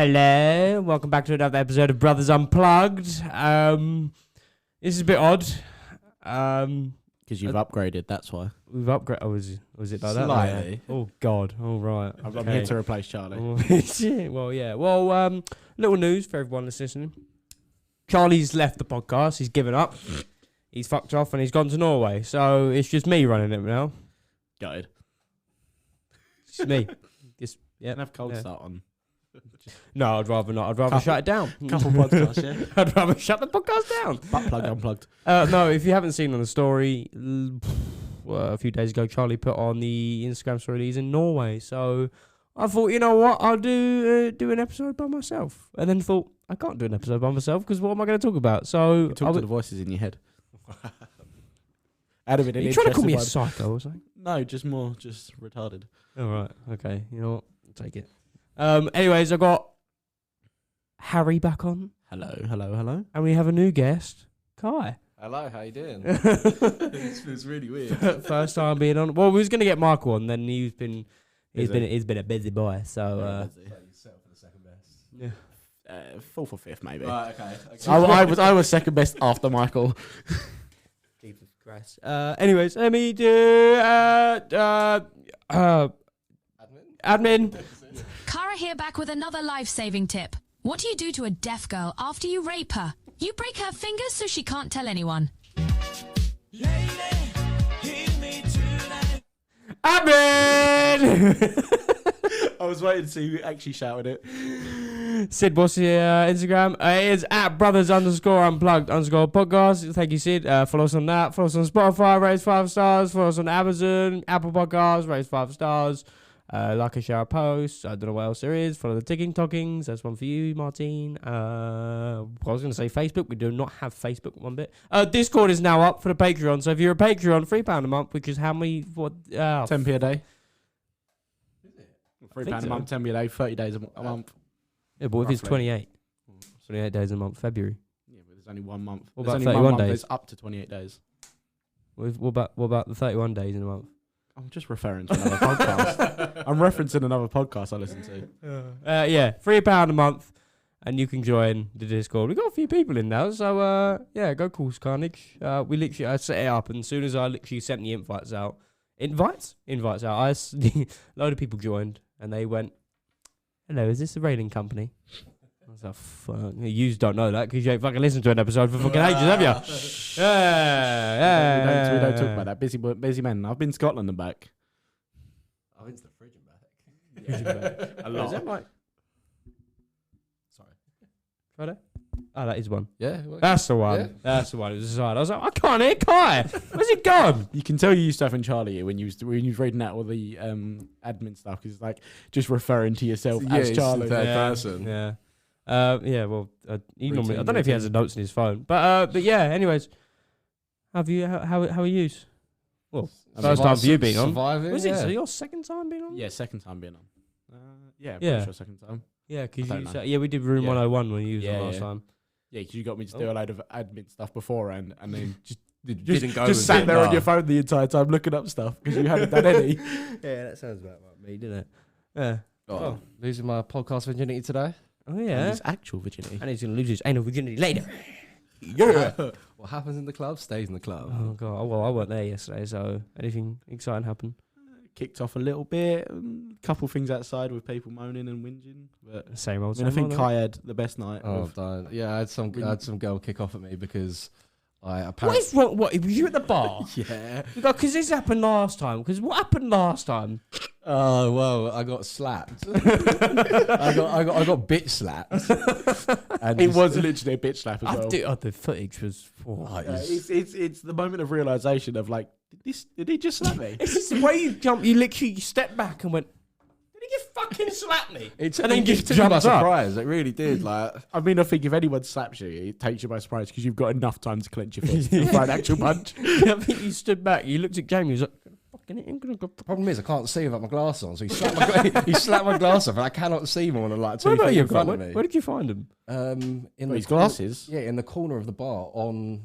Hello, welcome back to another episode of Brothers Unplugged. This is a bit odd. Because you've upgraded, that's why. We've upgraded. Oh, was it like that? Slightly. Oh God. All right. I'm here to replace Charley. Well, yeah. Well, little news for everyone that's listening. Charley's left the podcast. He's given up. He's fucked off and he's gone to Norway. So it's just me running it now. Gutted. It's just me. Don't have cold start on. No, I'd rather not. I'd rather shut it down. Couple podcasts, yeah. I'd rather shut the podcast down. Butt plug unplugged. No, if you haven't seen on the story, a few days ago, Charley put on the Instagram story that he's in Norway. So I thought, you know what, I'll do an episode by myself. And then thought, I can't do an episode by myself because what am I going to talk about? So Talk to the voices in your head. Are you trying to call me a psycho or something? No, just retarded. All right, okay. You know what? I'll take it. Anyways, I got Harry back on. Hello. And we have a new guest, Kai. Hello, how you doing? This feels really weird. First time being on. Well, we was gonna get Michael on, then he's been a busy boy. So You settle for the second best. yeah. Fourth or fifth, maybe. Right, okay. I was second best after Michael. Jesus Christ. Anyways, let me do admin. Cara here back with another life-saving tip. What do you do to a deaf girl after you rape her? You break her fingers so she can't tell anyone. Admin! I was waiting to see who actually shouted it. Sid, what's your Instagram? It is at brothers_unplugged_podcast. Thank you, Sid. Follow us on that. Follow us on Spotify, rate 5 stars. Follow us on Amazon, Apple Podcasts, rate 5 stars. Like and share our posts. I don't know what else there is. Follow the TikTokings. That's one for you, Martine. I was going to say Facebook. We do not have Facebook one bit. Discord is now up for the Patreon. So if you're a Patreon, £3 a month, which is how many? What? 10p a day. Is it? £3 a month, 10p a day, 30 days a month. Yeah, but if it's Roughly. 28 days a month, February. Yeah, but there's only 1 month. What There's about only 31 days? There's up to 28 days. What about the 31 days in a month? I'm just referring to another podcast. I'm referencing another podcast I listen to. Yeah, £3 a month, and you can join the Discord. We've got a few people in now, so yeah, go Course Carnage. I set it up, and as soon as I literally sent the invites out, a load of people joined, and they went, "Hello, is this the railing company?" I was like, "Fuck, you don't know that because you ain't fucking listened to an episode for fucking ages, have you?" We don't talk about that. Busy men. I've been to Scotland and back. I've been to the fridge and back. A lot. Is that right? Sorry. Friday? Oh, that is one. Yeah. That's the one. Yeah. That's the one. It was the side. I was like, I can't hear Kai. Where's he gone? You can tell you used to have in Charlie when you was reading out all the admin stuff because it's like just referring to yourself as it's Charlie. the third person. Yeah. Yeah. Well, he normally. I don't know if he has the notes in his phone, but yeah. Anyways, how are you? Well, first time for you being on. Surviving. Was it? So your second time being on? Yeah, second time being on. Yeah, Yeah. pretty sure second time. Yeah, because I you don't know. we did room Yeah. 101 when you was Yeah, on last yeah. time. Yeah, because you got me to do a load of admin stuff beforehand and then Didn't go just with sat it, there on no. your phone the entire time looking up stuff because you hadn't done any. Yeah, that sounds about like me, didn't it? Yeah. Oh, losing my podcast virginity today. Oh And yeah. his actual virginity. And he's gonna lose his anal virginity later. What happens in the club stays in the club. Oh god. Oh, well, I weren't there yesterday, so anything exciting happened? Kicked off a little bit. Couple things outside with people moaning and whinging. But Same old. I Same think old, Kai had the best night. Oh, with- darn. Yeah, I had some girl kick off at me because I What apparently. is wrong? What was you at the bar? yeah. Because this happened last time. Because what happened last time? Oh well, I got slapped. I got bitch slapped. And It was literally a bitch slap as well. The footage was. It's the moment of realization of like, did he just slap me? It's just the way you jump. You literally step back and went. Did he just fucking slap me? It And then just took me by jumped up. surprise. It really did. Like, I mean, I think if anyone slaps you, it takes you by surprise because you've got enough time to clench your fist for an actual punch. I think you stood back. You looked at Jamie. He was like, "Fucking it, I'm gonna go." the problem is I can't see without my glasses on. So he slapped my glass off, and I cannot see more than like 2 Where feet about you? in front of Where me. did you find him? In His cor- glasses. Yeah, in the corner of the bar on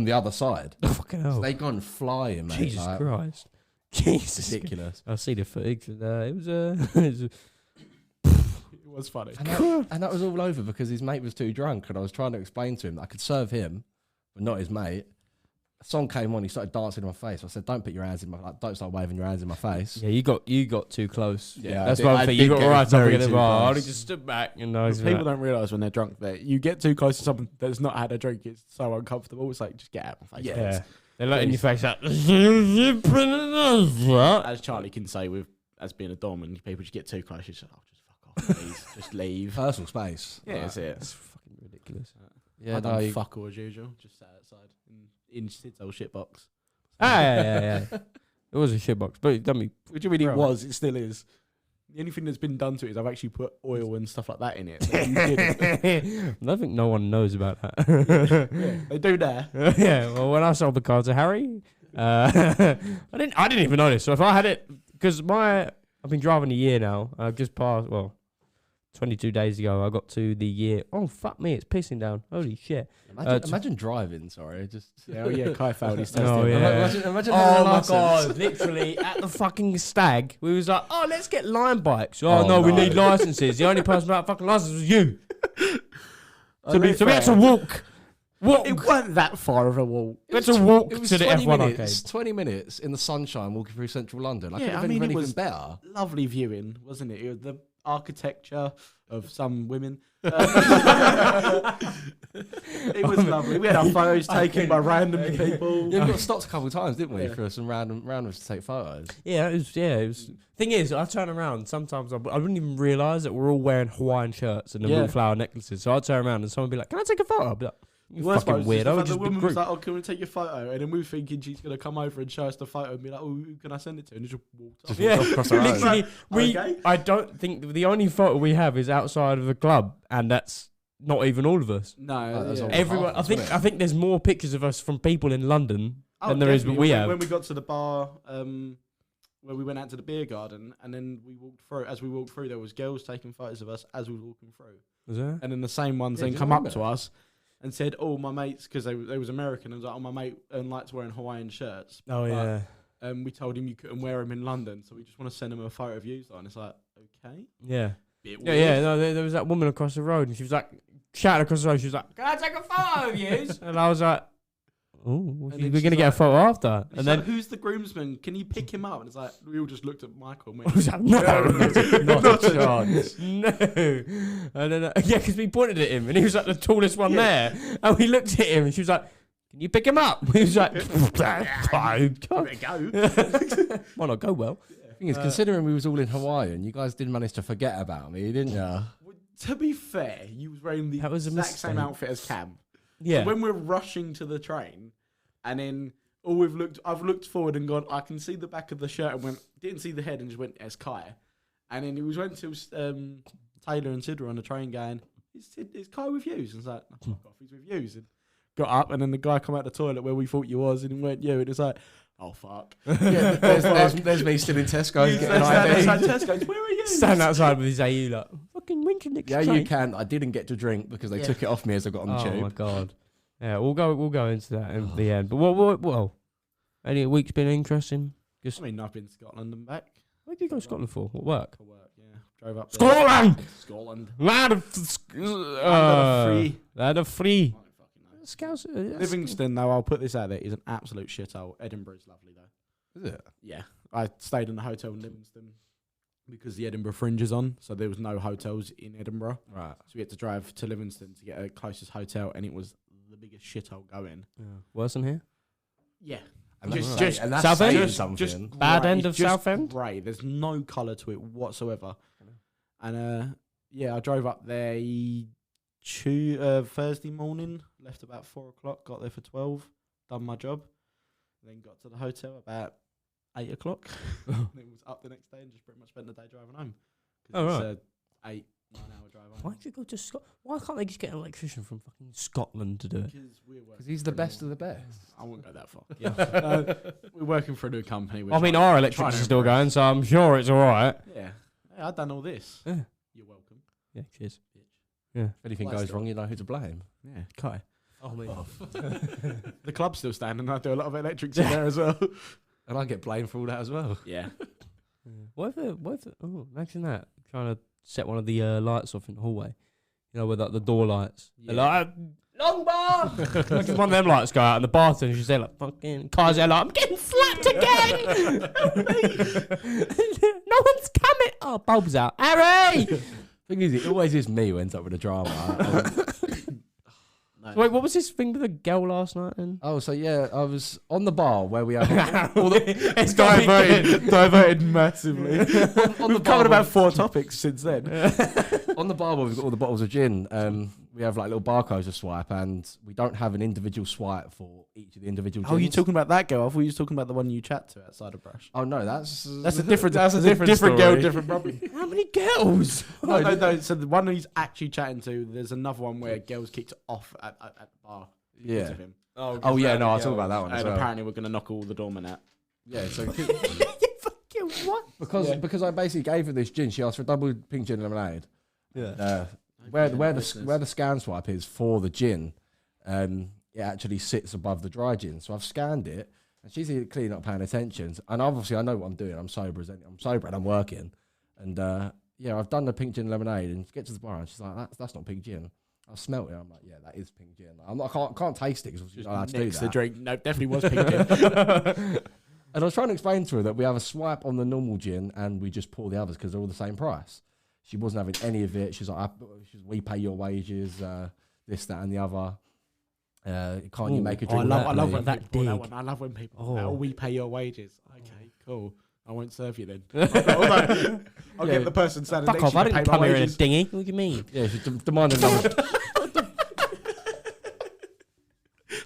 the other side. Oh fucking hell! They gone flying, mate. Jesus like, Christ! Jesus, ridiculous. I see the footage. It was was funny. And that was all over because his mate was too drunk, and I was trying to explain to him that I could serve him, but not his mate. A song came on, he started dancing in my face. I said, "Don't put your hands in my don't start waving your hands in my face." Yeah, you got too close. Yeah, that's I one did thing. You got get right up very against the too bar. I close. just stood back and People don't realise when they're drunk that you get too close to someone that's not had a drink. It's so uncomfortable. It's like, just get out of my face. Yeah, they're letting your face out. As Charlie can say, as being a dom, and people just get too close, you just fuck off, please, just leave. Personal space. Yeah, that's it. It's fucking ridiculous. Yeah, I done fuck all as usual. Just sat outside in Sid's old shit box. Yeah. It was a shitbox, but it done me. Which really Bro. was. It still is. The only thing that's been done to it is I've actually put oil and stuff like that in it. But you didn't. I don't think no one knows about that. Yeah, they do there. Yeah, well, when I sold the car to Harry, I didn't even know this. So if I had it, because I've been driving a year now. I've just passed. 22 days ago, I got to the year. Oh fuck me, it's pissing down. Holy shit! Imagine driving. Sorry, just Kai failed his test. Oh, yeah. Imagine Oh my god! Literally at the fucking stag, we was like, "Oh, let's get line bikes." Oh, no, we need licenses. The only person without fucking license was you. So we had to walk. It wasn't that far of a walk. We had to walk It was to the 20 F1 minutes, arcade. 20 minutes in the sunshine walking through central London. I Yeah, could have I mean, been it even was- better. Lovely viewing, wasn't it? It was the architecture of some women. It was lovely. We had our photos taken by random people. Yeah, we got stopped a couple of times, didn't we, for some randoms to take photos. Yeah, it was. Thing is, I turn around sometimes. I wouldn't even realise that we're all wearing Hawaiian shirts and the little flower necklaces. So I turn around and someone would be like, "Can I take a photo?" I'd be like, "You Worst part fucking was just the weirdo." fact Just the big woman was group. like, "Oh, can we take your photo?" And then we were thinking she's gonna come over and show us the photo and be like, "Oh, who can I send it to?" And just walked off. Yeah, across the road. literally. Okay. I don't think the only photo we have is outside of the club, and that's not even all of us. No, that's all Everyone, half, I isn't it? think there's more pictures of us from people in London than there is what we have. When we got to the bar, where we went out to the beer garden, and then we walked through. As we walked through, there was girls taking photos of us as we were walking through. Was there? And then the same ones Yeah, then do you come up remember? to us and said, "Oh, my mates," because they was American, and was like, "Oh, my mate likes wearing Hawaiian shirts." Oh yeah. We told him you couldn't wear them in London, so we just want to send him a photo of you. And it's like, okay, Yeah. bit Yeah, weird. yeah. No, there was that woman across the road, and she was like shouting across the road. She was like, "Can I take a photo of you?" And I was like, "Oh, And then we're she's gonna get a like- photo after." She's And like, then who's the groomsman? Can you pick him up? And it's like, we all just looked at Michael. And I was went, like, "No, Not a chance. no." And then yeah, because we pointed at him, and he was like the tallest one there, and we looked at him, and she was like, "Can you pick him up?" He was like, "Give it a go." "Why not go well?" The thing is, considering we was all in Hawaii and you guys did manage to forget about me, didn't you? Well, to be fair, you was wearing the That was a exact same mistake. outfit as Cam. Yeah. So when we're rushing to the train, and then I've looked forward and gone, I can see the back of the shirt and didn't see the head and just went, "As Kai." And then he went to Taylor and Sid were on the train going, "Is Kai with yous?" And it's like, "No, fuck off, he's with yous." And got up, and then the guy come out the toilet where we thought you was, and he went, "You," and it's like, "Oh fuck." Yeah, there's me still in Tesco's getting an Stand ID. outside Tesco's, "Where are you?" Stand outside with his AU like, "Fucking winking next Yeah, you train." can. I didn't get to drink because they took it off me as I got on the Oh tube. my god. Yeah, we'll go into that in the end. But what? Any week's been interesting. I mean, I've been to Scotland and back Where did you go to Scotland for? What work? for work. Yeah, drove up there. Scotland. Scotland. Land of free. Land of free. I don't fucking know. Scouts. Livingston, though, I'll put this out there, is an absolute shithole. Edinburgh's lovely, though. Is it? Yeah. I stayed in a hotel in Livingston because the Edinburgh Fringe is on, so there was no hotels in Edinburgh. Right. So we had to drive to Livingston to get a closest hotel, and it was the biggest shithole going. Worse than here. Yeah. And Just- that's, just and that's Southend? saying Just something. Bad grey. end It's of just Southend? grey. There's no colour to it whatsoever. And yeah, I drove up there Thursday morning, left about 4 o'clock, got there for 12, done my job, then got to the hotel about 8 o'clock. Then was up the next day and just pretty much spent the day driving home. Oh, It's right. a 8-9 hour drive home. Why did you go to Scotland? Why can't they just get an electrician from fucking Scotland to do it? Because we're working Because he's for the a best new- of the best. I won't go that far. Yeah. We're working for a new company. We're I mean, trying- our trying electrics to are still impress. going, so I'm sure it's all right. Yeah. Hey, I've done all this. Yeah. You're welcome. Yeah, cheers. Bitch. Yeah. If anything Well, goes still- wrong, you know who to blame. Yeah, Kai. Oh, man. The club's still standing. I do a lot of electrics in there as well. And I get blamed for all that as well. Yeah. What if oh, imagine that. Trying to set one of the lights off in the hallway. You know, with like the door lights. They're like, long bar! Like, one of them lights go out and the bartender, she's there like, fucking, Kai's there like, I'm getting slapped again! No one's coming! Oh, bulb's out. Harry! Thing is, it always is me who ends up with a drama. No. So wait, what was this thing with the girl last night then? Oh, so yeah, I was on the bar where we have all the, It's diverted massively. on the We've bar covered about where- 4 topics since then. on the bar where we've got all the bottles of gin. We have like little barcodes to swipe, and we don't have an individual swipe for each of the individual gins. Oh, you talking about that girl? I thought you was talking about the one you chat to outside of Brush. Oh no, that's That's a different. That's a different different story. girl, different brummy. How many girls? No. So the one he's actually chatting to, there's another one where girls kicked off at the bar. because Yeah. of him. Oh yeah, no, I'll talk about that one as And well. apparently we're gonna knock all the doormen out. Yeah, so Fucking what? because I basically gave her this gin, she asked for a double pink gin lemonade. Yeah. Where the scan swipe is for the gin, it actually sits above the dry gin. So I've scanned it, and she's clearly not paying attention. And obviously I know what I'm doing. I'm sober and I'm working. And yeah, I've done the pink gin lemonade, and she gets to the bar and she's like, "That's not pink gin." I smelt it. I'm like, "Yeah, that is pink gin." I can't taste it because she's not allowed to do Next that. the drink. No, definitely was pink gin. And I was trying to explain to her that we have a swipe on the normal gin and we just pour the others because they're all the same price. She wasn't having any of it. She's like, "We pay your wages, this, that, and the other. Can't you make a drink?" I love when that people do that dig. one. I love when people. Oh. We pay your wages. Okay, cool. I won't serve you then. I'll Yeah. get the person standing Fuck next off! to I you to didn't pay my come here in a wages. dinghy. What do you mean? Yeah, she demanded another.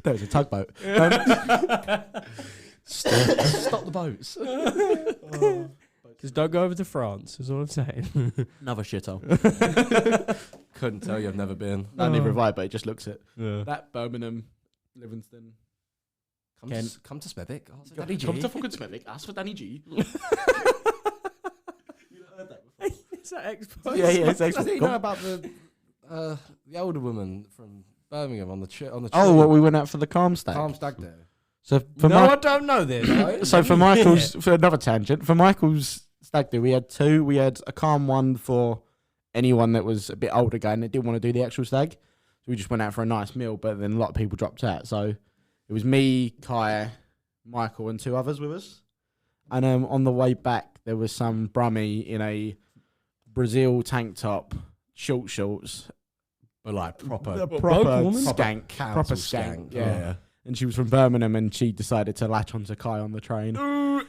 There was a tugboat. Stop the boats. Just don't go over to France. Is all I'm saying. Another shithole. Couldn't tell you. I've never been. No, neither have I, but it just looks it. Yeah. That Birmingham, Livingston. Come to Smethwick. Ask for Danny G. Come to fucking Smethwick. Ask for Danny G. Is that Yeah, it's Does excellent. he know about the older woman from Birmingham on the tree? Oh, well, we went out for the calm stag. Calm stag there. So for No, I don't know this. so for Michael's, for another tangent, for Michael's stag do, we had 2. We had a calm one for anyone that was a bit older guy and that didn't want to do the actual stag. So we just went out for a nice meal, but then a lot of people dropped out. So it was me, Kai, Michael, and 2 others with us. And on the way back, there was some brummy in a Brazil tank top, short shorts, But like proper woman? skank, council proper skank. skank. Yeah. And she was from Birmingham, and she decided to latch onto Kai on the train. I'll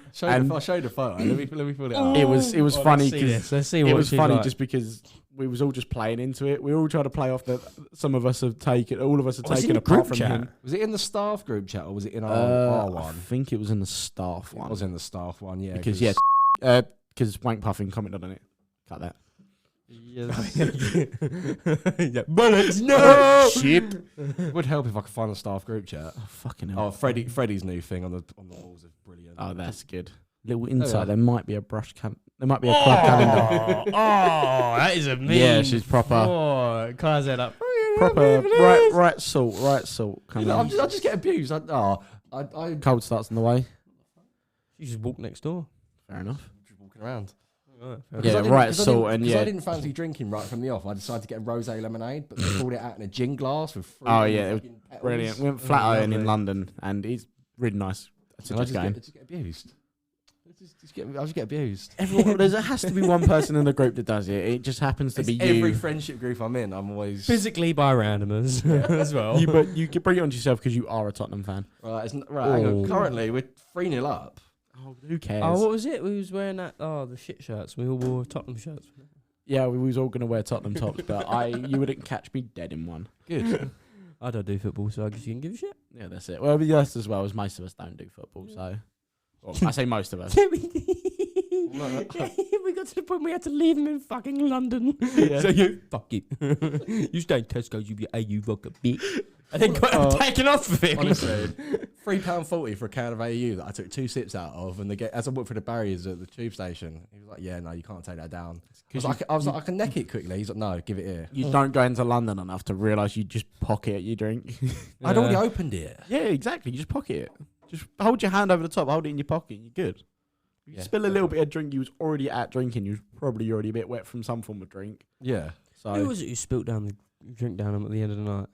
show the photo. Let me pull it up. It was funny Let's see because this. Let's see it what was she's funny like. just because we was all just playing into it. We all tried to play off that some of us have taken, all of us have Was it taken in apart group from chat? him. Was it in the staff group chat or was it in our I one? think it was in the staff It one. was in the staff one, yeah. Because because Wank Puffin commented on it. Cut that. Yeah. Bullets, no! Ship. Would help if I could find the staff group chat. Oh, fucking hell. Oh, Freddie's new thing on the walls is brilliant. Oh, that's good. Little insight. yeah. There might be a there might be a club calendar. Oh, that is a meme. Yeah, she's proper. Oh, Kai's head up. Proper right salt. Come I on. just get abused. I Cold starts on the way. You just walk next door. Fair enough. just walking around. Right, Yeah, right salt and Because yeah. I didn't fancy drinking right from the off. I decided to get a rosé lemonade, but they poured it out in a gin glass with fruit. Oh, and yeah, fucking petals. Brilliant. We went Flatiron in lovely. London, and it's really nice. That's And I just going. just get abused. I just get abused. Everyone, there has to be one person in the group that does it. It just happens to be Every you. friendship group I'm in, I'm always Physically by randomers as well. But you can bring it on yourself because you are a Tottenham fan. right. Hang on. Oh. Currently, we're 3-0 up. Oh, who cares? Oh, what was it? We was wearing that. Oh, the shit shirts. We all wore Tottenham shirts. Yeah, we was all going to wear Tottenham tops, but you wouldn't catch me dead in one. Good. I don't do football, so I guess you can give a shit. Yeah, that's it. Well, yes, as well as most of us don't do football, so. Well, I say most of us. We got to the point we had to leave him in fucking London. Yeah. So you fuck it. You stay in Tesco's, you be you fuck a bitch. And then got taken off of him. Honestly, £3.40 for a can of AU that I took 2 sips out of, and as I walked through the barriers at the tube station, he was like, "Yeah, no, you can't take that down." I was like, "I can neck it quickly." He's like, "No, give it here." You don't go into London enough to realise you just pocket your drink. I'd already opened it. Yeah, exactly. You just pocket it. Just hold your hand over the top, hold it in your pocket, and you're good. If you spill a little bit of drink, you was already at drinking. You was probably already a bit wet from some form of drink. Yeah. So Who was it who spilt down the drink down him at the end of the night?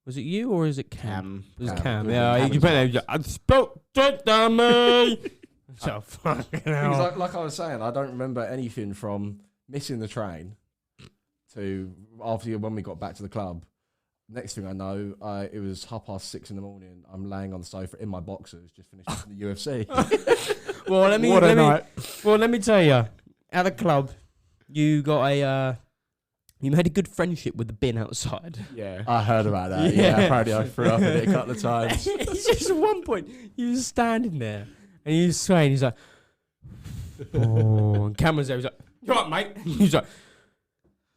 Was it you or is it Cam? It was Cam. Yeah, you put there. I spilt drink down me. So fucking hell. Because like I was saying, I don't remember anything from missing the train to after when we got back to the club. Next thing I know, it was 6:30 in the morning. I'm laying on the sofa in my boxers, just finished watching the UFC. Well, let me tell you, at the club, you got you made a good friendship with the bin outside. yeah. I heard about that. Yeah, apparently I threw up in it a couple of times. It's just at one point, you were standing there and he was swaying. He's like, oh, and Cameron's there. He's like, you all right, mate? He's like,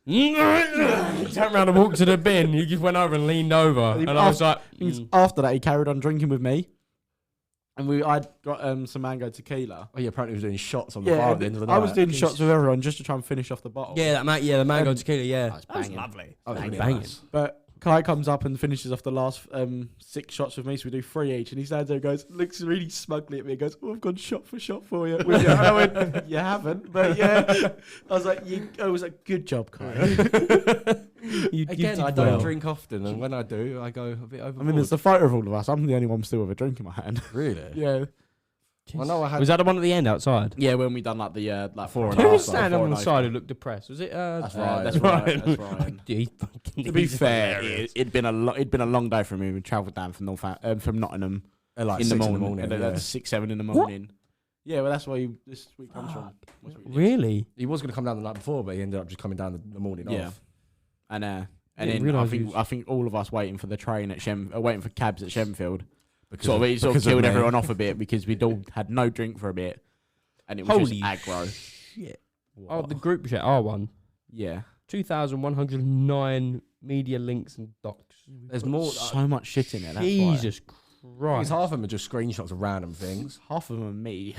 he turned around and walked to the bin. He just went over and leaned over. And I was like, after that, he carried on drinking with me. And I'd got some mango tequila. Oh, yeah, apparently he was doing shots on the bar at the end of the night. I was doing shots with everyone just to try and finish off the bottle. yeah, the mango tequila, yeah. That was lovely. Oh, That was really banging. nice. But Kai comes up and finishes off the last 6 shots with me, so we do 3 each. And he stands there and goes, looks really smugly at me and goes, oh, I've gone shot for shot for you. And I went, you haven't, but yeah. I was like, good job, Kai. Again, I don't drink often, and when I do, I go a bit overboard. I mean, there's the photo of all of us. I'm the only one still with a drink in my hand. Really? Yeah. I know I had. Was that the one at the end outside? Yeah, when we done like the like 4 and a Who half. was standing on the side who looked depressed? Was it? That's right. That's right. That's Ryan. To be He's fair, hilarious. it'd been a long day for me. We travelled down from from Nottingham like in the 6 morning. yeah. At 6, 7 in the morning. Yeah, well, that's where this week comes from. Really? He was going to come down the night before, but he ended up just coming down the morning Yeah. off. And didn't then realise I think all of us waiting for the train at waiting for cabs at Shenfield. Because Sort of because killed me. everyone off a bit because we'd all had no drink for a bit, and it was Holy just aggro. shit. Oh, the group chat, R1. Yeah, 2,109 media links and docs. There's more. so much shit in there. That's Jesus Because Christ. half of them are just screenshots of random things. why. Half of them are me.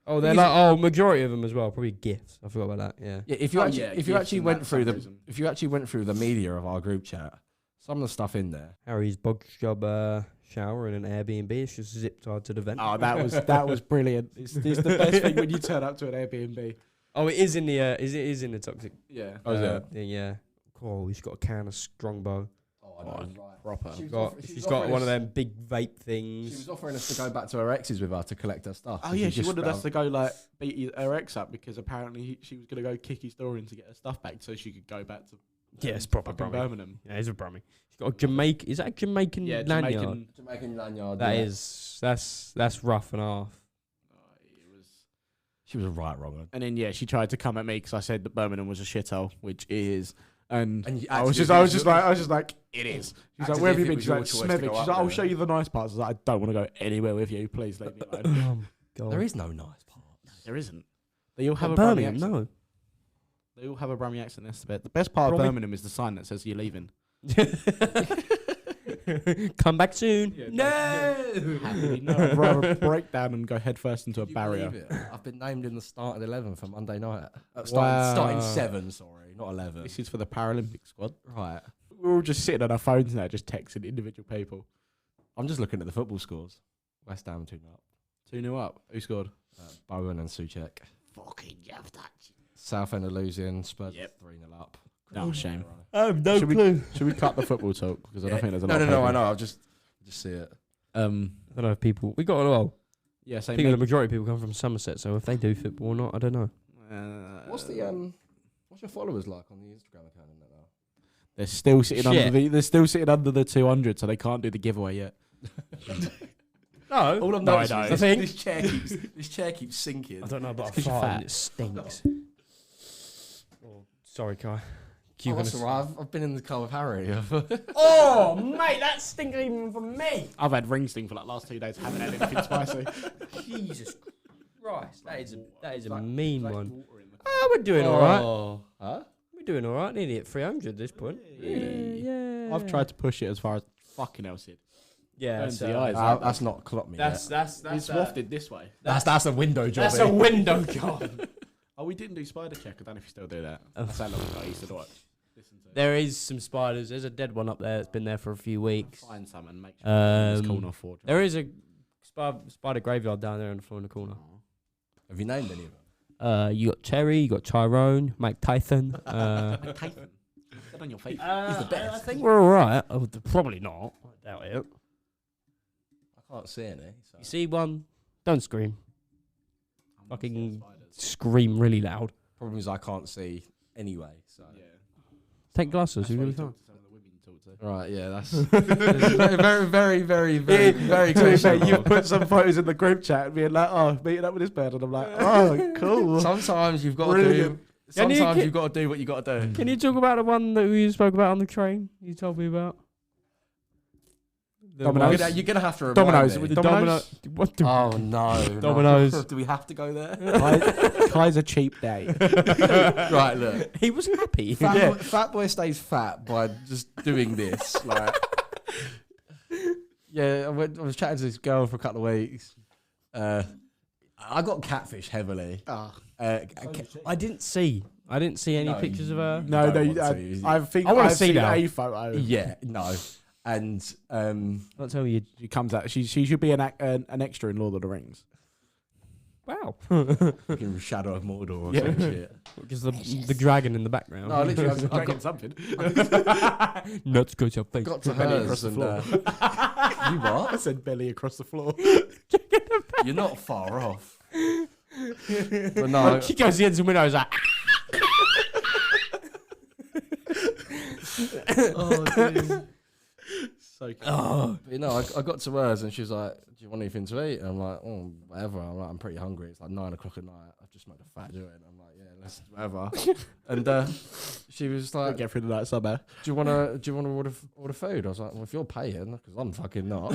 Oh, they're like, majority of them as well. Probably GIFs. I forgot about that. Yeah. Yeah, if you actually gifts went and through that the for some if you actually went through the media of our group chat, some of the stuff in there. Harry's box job shower in an Airbnb. It's just zip tied to the vent. Oh, that was brilliant. It's the best thing when you turn up to an Airbnb. Oh, it is in the it is in the toxic. Yeah. Oh, is it? Yeah. Oh, he's got a can of Strongbow. Oh, I know, right. Proper. She's got one of them big vape things. She was offering us to go back to her ex's with her to collect her stuff. Oh yeah, she wanted us to go like beat her ex up because apparently she was gonna go kick his door in to get her stuff back so she could go back to. Yeah, it's proper fucking brummy. Birmingham. Yeah, it's a brummy. She's got a Jamaican. Is that a Jamaican lanyard? Jamaican lanyard. That yeah. is. That's rough and half. She was a right wrong. And then she tried to come at me because I said that Birmingham was a shithole, which is. And And I was just like, it is. She's like, where have you been? She's like, Smethwick. She's like, I'll show you the nice parts. I was like, I don't want to go anywhere with you. Please leave me alone. God. There is no nice parts. There isn't. They all have a Birmingham. Brummie accent. No. They all have a Brummie accent. That's the best. The best part of Brummie? Birmingham is the sign that says you're leaving. Come back soon. Yeah, No. Happily, no, I'd rather break down and go headfirst into a Do you barrier. believe it? I've been named in the starting 11 for Monday night. Wow. Starting 7, sorry, not 11. This is for the Paralympic squad. Right. We're all just sitting on our phones now, just texting individual people. I'm just looking at the football scores. West Ham 2-0 up. 2-0 up. Who scored? Bowen and Suchek. Fucking love that. Southend are losing. Spurs Yep. 3-0 up. No shame. I have no Should clue. Should we cut the football talk? Because I don't think there's a lot. No, of I know. I'll just see it. I don't know if people. We got a lot. Yeah, I same. think the majority of people come from Somerset, so if they do football or not, I don't know. What's the what's your followers like on the Instagram account and that now? They're still sitting Shit. under the 200, so they can't do the giveaway yet. No. All I've No, noticed I is don't. this chair keeps sinking. I don't know about a 'cause you're fart fat. and it stinks. Oh, sorry, Kai. Oh, that's all right. I've been in the car with Harry. Oh, mate, that stinks even for me. I've had ring sting for like last 2 days. Haven't had anything spicy. Jesus Christ, that is a mean one. Oh, we're doing all right. Huh? We're doing all right. Nearly at 300 at this point. Really? Yeah. I've tried to push it as far as fucking else did. Yeah, Burns so the eyes. That's not clocked me that's yet. It's wafted this way. That's a window job. That's a window job. Oh, we didn't do spider check. I don't know if you still do that. That's how long ago I used to do it. Listen to it. There is some spiders. There's a dead one up there that's been there for a few weeks. Find some and make sure it's corner 4. There is a spider graveyard down there on the floor in the corner. Have you named any of them? You got Terry, you got Tyrone, Mike Tyson. Tyson. Get on your face. He's the best. I think we're all right. Oh, probably not. I doubt it. I can't see any. So. You see one? Don't scream. Fucking scream really loud. Problem is I can't see anyway. So take glasses. You really talk can't. to some of the women you talk to. right, yeah, that's very cliche. You put some photos in the group chat being like, "Oh, meeting up with this bird," and I'm like, "Oh, cool." Sometimes you've got to do. Sometimes you've got to do what you got to do. Can you talk about the one that we spoke about on the train? You told me about. Dominoes. You're gonna have to remind Dominoes. me. With The Dominoes. What? Oh no, Dominoes. No. Do we have to go there? Kai's a cheap day. Right, look. He was happy. Fat boy stays fat by just doing this. Like, I was chatting to this girl for a couple of weeks. I got catfish heavily. I didn't see any pictures of her. No, I think I want to see now. a photo. Yeah, no. And I'll tell you. She comes out. She should be an extra in Lord of the Rings. Wow. fucking Shadow of Mordor or some shit. Because the dragon in the background. No, literally, I've Dragon got something. Nuts go to your face. got to belly hers across the and floor. you what? I said belly across the floor. You're not far off. But no, She goes in the window like. Oh, dude. So cool. Oh. you know, I got to hers and she was like, "Do you want anything to eat?" And I'm like, "Oh, whatever." I'm like, "I'm pretty hungry. It's like 9 o'clock at night. I've just smoked a fat joint." I'm like, "Yeah, let's whatever." And she was like, Get through the night somehow. "Do you want to order food?" I was like, "Well, if you're paying, because I'm fucking not."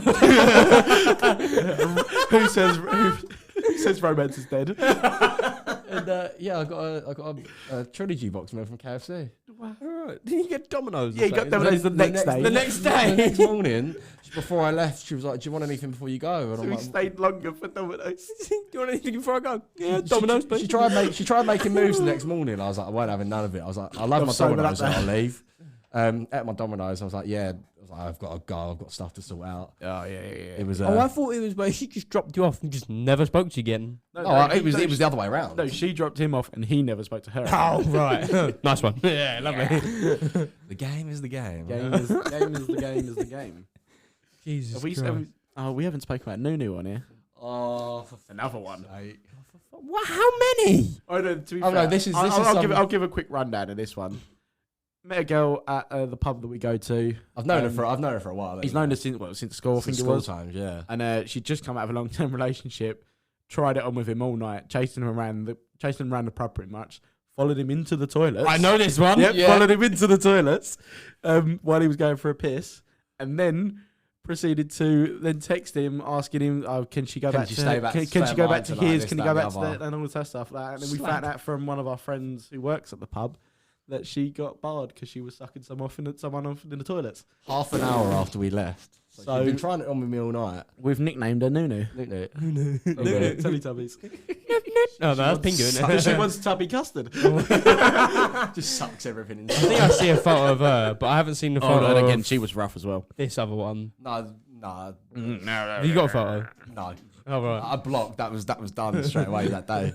Who says romance is dead? And I got a trilogy box meal from KFC. Did you get Dominoes? Yeah, you got Dominoes the next day. The next day. The next morning, before I left, she was like, "Do you want anything before you go?" And So I'm we like, stayed longer for Dominoes. Do you want anything before I go? Yeah, Dominoes, please. She tried making moves the next morning. I was like, I won't have none of it. I was like, I love my sobered Dominoes up and I'll leave. At my Dominoes, I was like, yeah. I was like, I've got to go. I've got stuff to sort out. Oh yeah. It was. I thought it was where she just dropped you off and just never spoke to you again. It was the other way around. No, she dropped him off and he never spoke to her. Oh, right. Nice one. Yeah, lovely. The game is the game. Game is the game. Jesus we haven't spoken about Nunu on here. Oh, for Another one. What? How many? Oh no, to be Oh, fair, no, this is I'll give a quick rundown of this one. Met a girl at the pub that we go to. I've known her for a while. He's known her since school. I think it was. Times, yeah. And she'd just come out of a long-term relationship. Tried it on with him all night, chasing him around the pub pretty much. Followed him into the toilets. I know this one. Yep, Yeah. followed him into the toilets while he was going for a piss, and then proceeded to then text him asking him, "Oh, can she go back to his? Can she go back to that?" And all this stuff like that. And then we found out from one of our friends who works at the pub that she got barred because she was sucking someone off in the toilets. Half an hour after we left. So she'd been trying it on with me all night. We've nicknamed her Nunu. Nunu. Teletubbies. No, that's Pingu. She wants tubby custard. Just sucks everything I think I see a photo of her, but I haven't seen the photo. and again, of she was rough as well. this other one. No. Have you got a photo? No. Oh, right. I blocked. That was done straight away that day.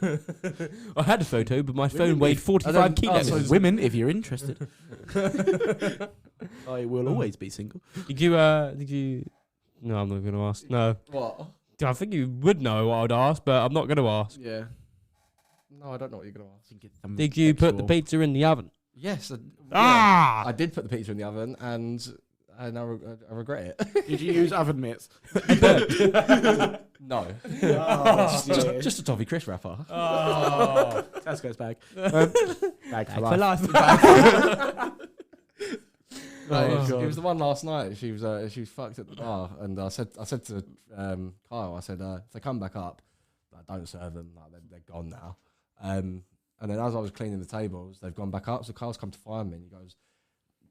I had a photo, but my phone weighed 45 kilos. So women, if you're interested, I will always be single. Did you? No, I'm not going to ask. No. What? I think you would know what I'd ask, but I'm not going to ask. Yeah. No, I don't know what you're going to ask. Did you put the pizza in the oven? Yes. Ah! I did put the pizza in the oven, and I regret it. Did you use oven mitts? No. Oh, just a toffee crisp wrapper. Oh. That goes back. Bag for For life. life. It was the one last night. She was fucked at the bar, and I said to Kyle, I said, if they come back up, don't serve them. Like, they're gone now. And then as I was cleaning the tables, they've gone back up. So Kyle's come to find me, and he goes,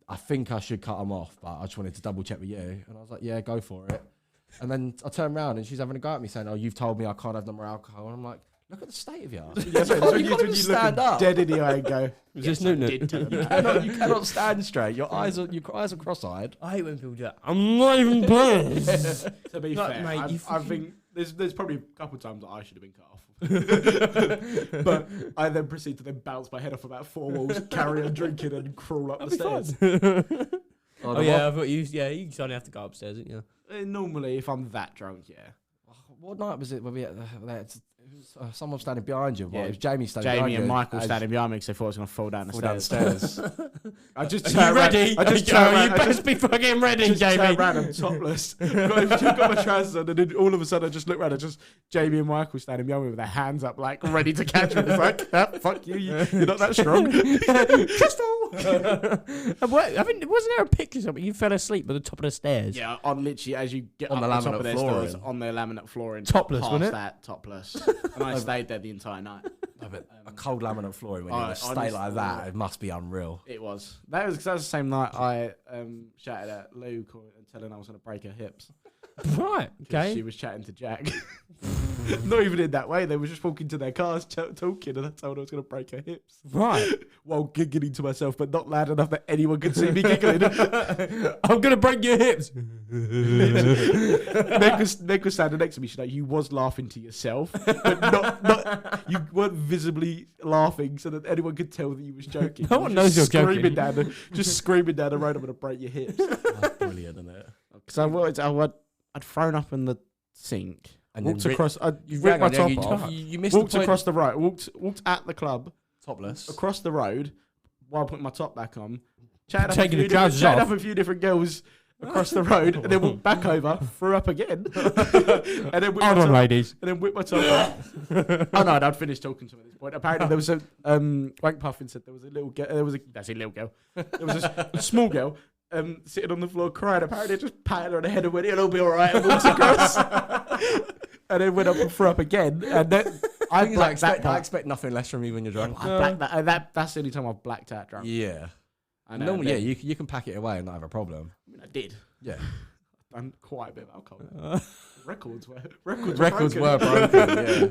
"I think I should cut them off, but I just wanted to double check with you." And I was like, "Yeah, go for it." And then I turned around, and she's having a go at me, saying, "Oh, you've told me I can't have no more alcohol." And I'm like, "Look at the state of you. You can't even stand up. Dead in the eye and go. Was this Nunu? You cannot stand straight. Your eyes are cross-eyed." I hate when people do that. I'm not even playing. To be Look, fair, mate, I think There's probably a couple of times that I should have been cut off. But I then proceed to then bounce my head off about 4 walls, carry on drinking and crawl up the stairs. Oh yeah, I thought you only have to go upstairs, didn't you? Normally, if I'm that drunk, yeah. What night was it when we had someone standing behind you? Yeah, It was Jamie standing behind you. Jamie and Michael standing behind me because they thought I was going to fall down the stairs. I just Are you ready? I just turned around. You best be fucking ready, Jamie. Turned around, I'm topless. got my trousers on, and then all of a sudden I just look around, and just Jamie and Michael standing behind me with their hands up, like ready to catch me. It's like, fuck you, you're not that strong. Crystal. Wasn't there a picture of something? You fell asleep at the top of the stairs. Yeah, on literally as you get on up the top of laminate their flooring. stairs, on their laminate flooring, Topless, past wasn't it? That topless, and I stayed there the entire night. A cold laminate flooring when you're in a state like that, it must be unreal. It was. That was the same night I shouted at Luke and telling I was going to break her hips. Right. Okay. She was chatting to Jack. Not even in that way. They were just walking to their cars, talking, and I told her I was going to break her hips. Right. While giggling to myself, but not loud enough that anyone could see me giggling. I'm going to break your hips. Meg was standing next to me. She's like, you was laughing to yourself, but not you weren't visibly laughing so that anyone could tell that you was joking. No one knows you're joking. Just screaming down the road, I'm going to break your hips. That's brilliant, isn't it? Because I'd thrown up in the sink. And walked then across. I ripped my top off. You missed Walked the point. across the road. Walked at the club. Topless. Across the road while putting my top back on. Chatted Taking the trousers off. up a few different girls across the road, and then walked back over, threw up again, and then Hold on, ladies. and then whipped my top off. Oh no, I'd finished talking to him at this point. Apparently there was a Wank Puffin said there was a little girl. There was a small girl. Sitting on the floor crying. Apparently, just patted her on the head and went, "It'll be all right." And walked across, and then went up and threw up again. And then I expect nothing less from you when you're drunk. I blacked that's the only time I've blacked out drunk. Yeah. I know. Normally, you can pack it away and not have a problem. I mean, I did. Yeah. I've done quite a bit of alcohol. Records were broken. Yeah.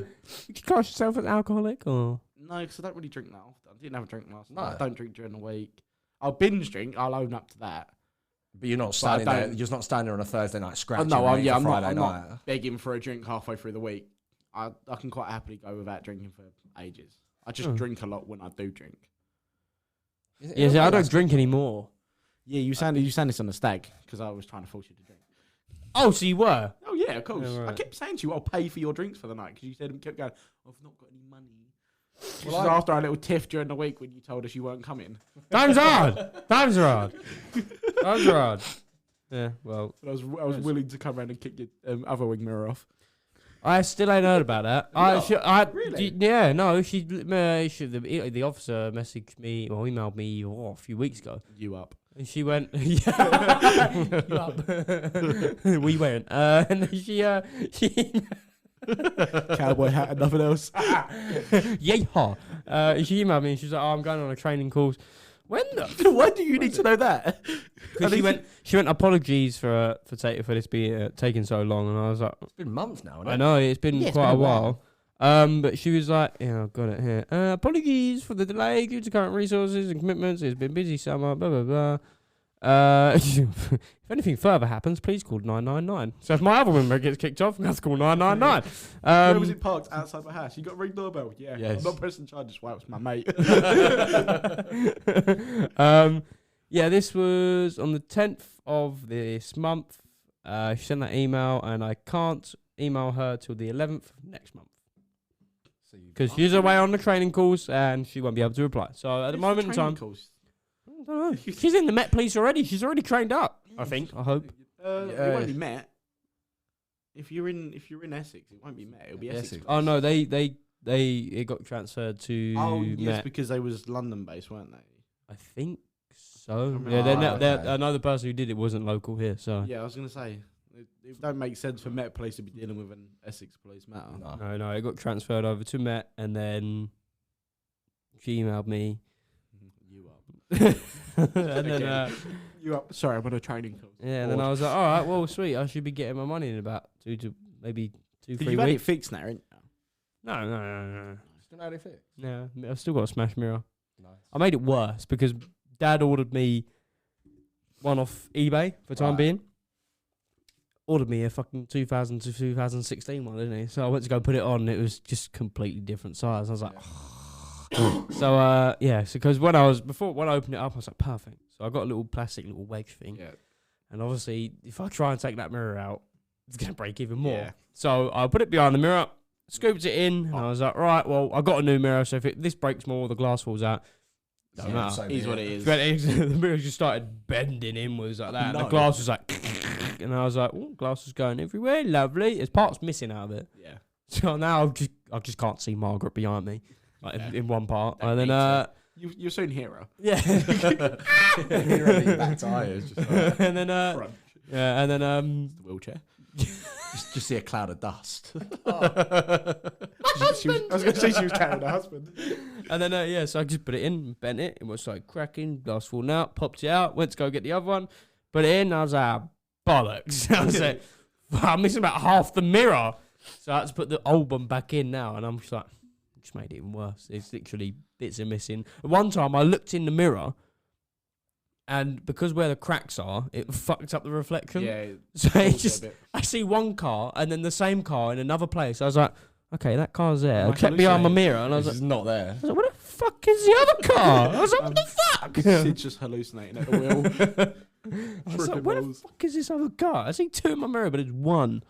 You class yourself as alcoholic, or No, because I don't really drink that often. I didn't have a drink last No. night. I don't drink during the week. I'll binge drink. I'll own up to that. But you're not standing there. You're just not standing there on a Thursday night scratching. I'm Friday night. not begging for a drink halfway through the week. I can quite happily go without drinking for ages. I just drink a lot when I do drink. yeah, see, I don't drink anymore. Yeah, you sounded this on the stag because I was trying to force you to drink. Oh, so you were? Oh yeah, of course. Yeah, right. I kept saying to you, I'll pay for your drinks for the night because you said kept going, I've not got any money. This was after our little tiff during the week when you told us you weren't coming. Times are hard. Yeah, well, But I was willing to come around and kick your other wing mirror off. I still ain't heard about that. Really? Yeah, no. The officer messaged me or emailed me a few weeks ago. You up? And she went, yeah, you up? We went, and then she Cowboy hat and nothing else. yeehaw. She emailed me and she was like, "Oh, I'm going on a training course." When the Why do you need to know that? Because she went apologies for this being taking so long, and I was like, It's been months now, hasn't it? I know it's been quite a while. But she was like, yeah, I've got it here. Apologies for the delay due to current resources and commitments. It's been busy summer, blah, blah, blah. If anything further happens, please call 999. So if my other member gets kicked off, I'm going to have to call 999. Where was it parked? Outside my house. You got a ring doorbell? Yeah. Yes. I'm not pressing charges. Wow, it's my mate. Yeah, this was on the 10th of this month. She sent that email, and I can't email her till the 11th of next month. Because she's away on the training course, and she won't be able to reply. So at the moment in time... I don't know. She's in the Met Police already. She's already trained up. I think. I hope. It won't be Met. If you're in Essex, it won't be Met. It'll be Essex. Oh no, it got transferred to. Oh yes, Met. because they was London based, weren't they? I think so. I Yeah, okay. another person who did it wasn't local here. So Yeah, I was gonna say it don't make sense for Met Police to be dealing with an Essex police matter. no, it got transferred over to Met, and then she emailed me. You up? And then You up? Sorry, I'm on a training course. yeah, and then I was like, all right, well, sweet. I should be getting my money in about 2 to maybe 2, 3 You've had it weeks. fixed now, ain't you? No. Still had it fixed. No, I've still got a smash mirror. Nice. I made it worse because Dad ordered me one off eBay for the time Right. being. ordered me a fucking 2000 to 2016 one, didn't he? So I went to go put it on. It was just completely different size. I was like, so because when I opened it up, I was like, perfect. So I got a little plastic little wedge thing, and obviously if I try and take that mirror out, it's gonna break even more. Yeah. So I put it behind the mirror, scooped it in, and I was like, right, well, I got a new mirror, so if this breaks more, the glass falls out. Don't matter. Is what it is. The mirror just started bending inwards like that. And the glass was like, and I was like, oh, glass is going everywhere. Lovely. There's parts missing out of it. Yeah. So now I just can't see Margaret behind me, like in one part. And then you're soon Hero. Yeah. Hero back tires. And then and then the wheelchair. Just see a cloud of dust. I was going to say she was carrying her husband. And then, so I just put it in, bent it. It was like cracking, glass falling out, popped it out, went to go get the other one, put it in. I was like, bollocks. I was like, I'm missing about half the mirror. So I had to put the old one back in now. And I'm just like, just made it even worse. It's literally bits are missing. At one time, I looked in the mirror. And because where the cracks are, it fucked up the reflection. Yeah. So I see one car and then the same car in another place. I was like, okay, that car's there. I checked behind my mirror and I was like, it's not there. I was like, where the fuck is the other car? I was like, what the fuck? Sid's just hallucinating at the wheel. I was like, where the fuck is this other car? I see two in my mirror, but it's one.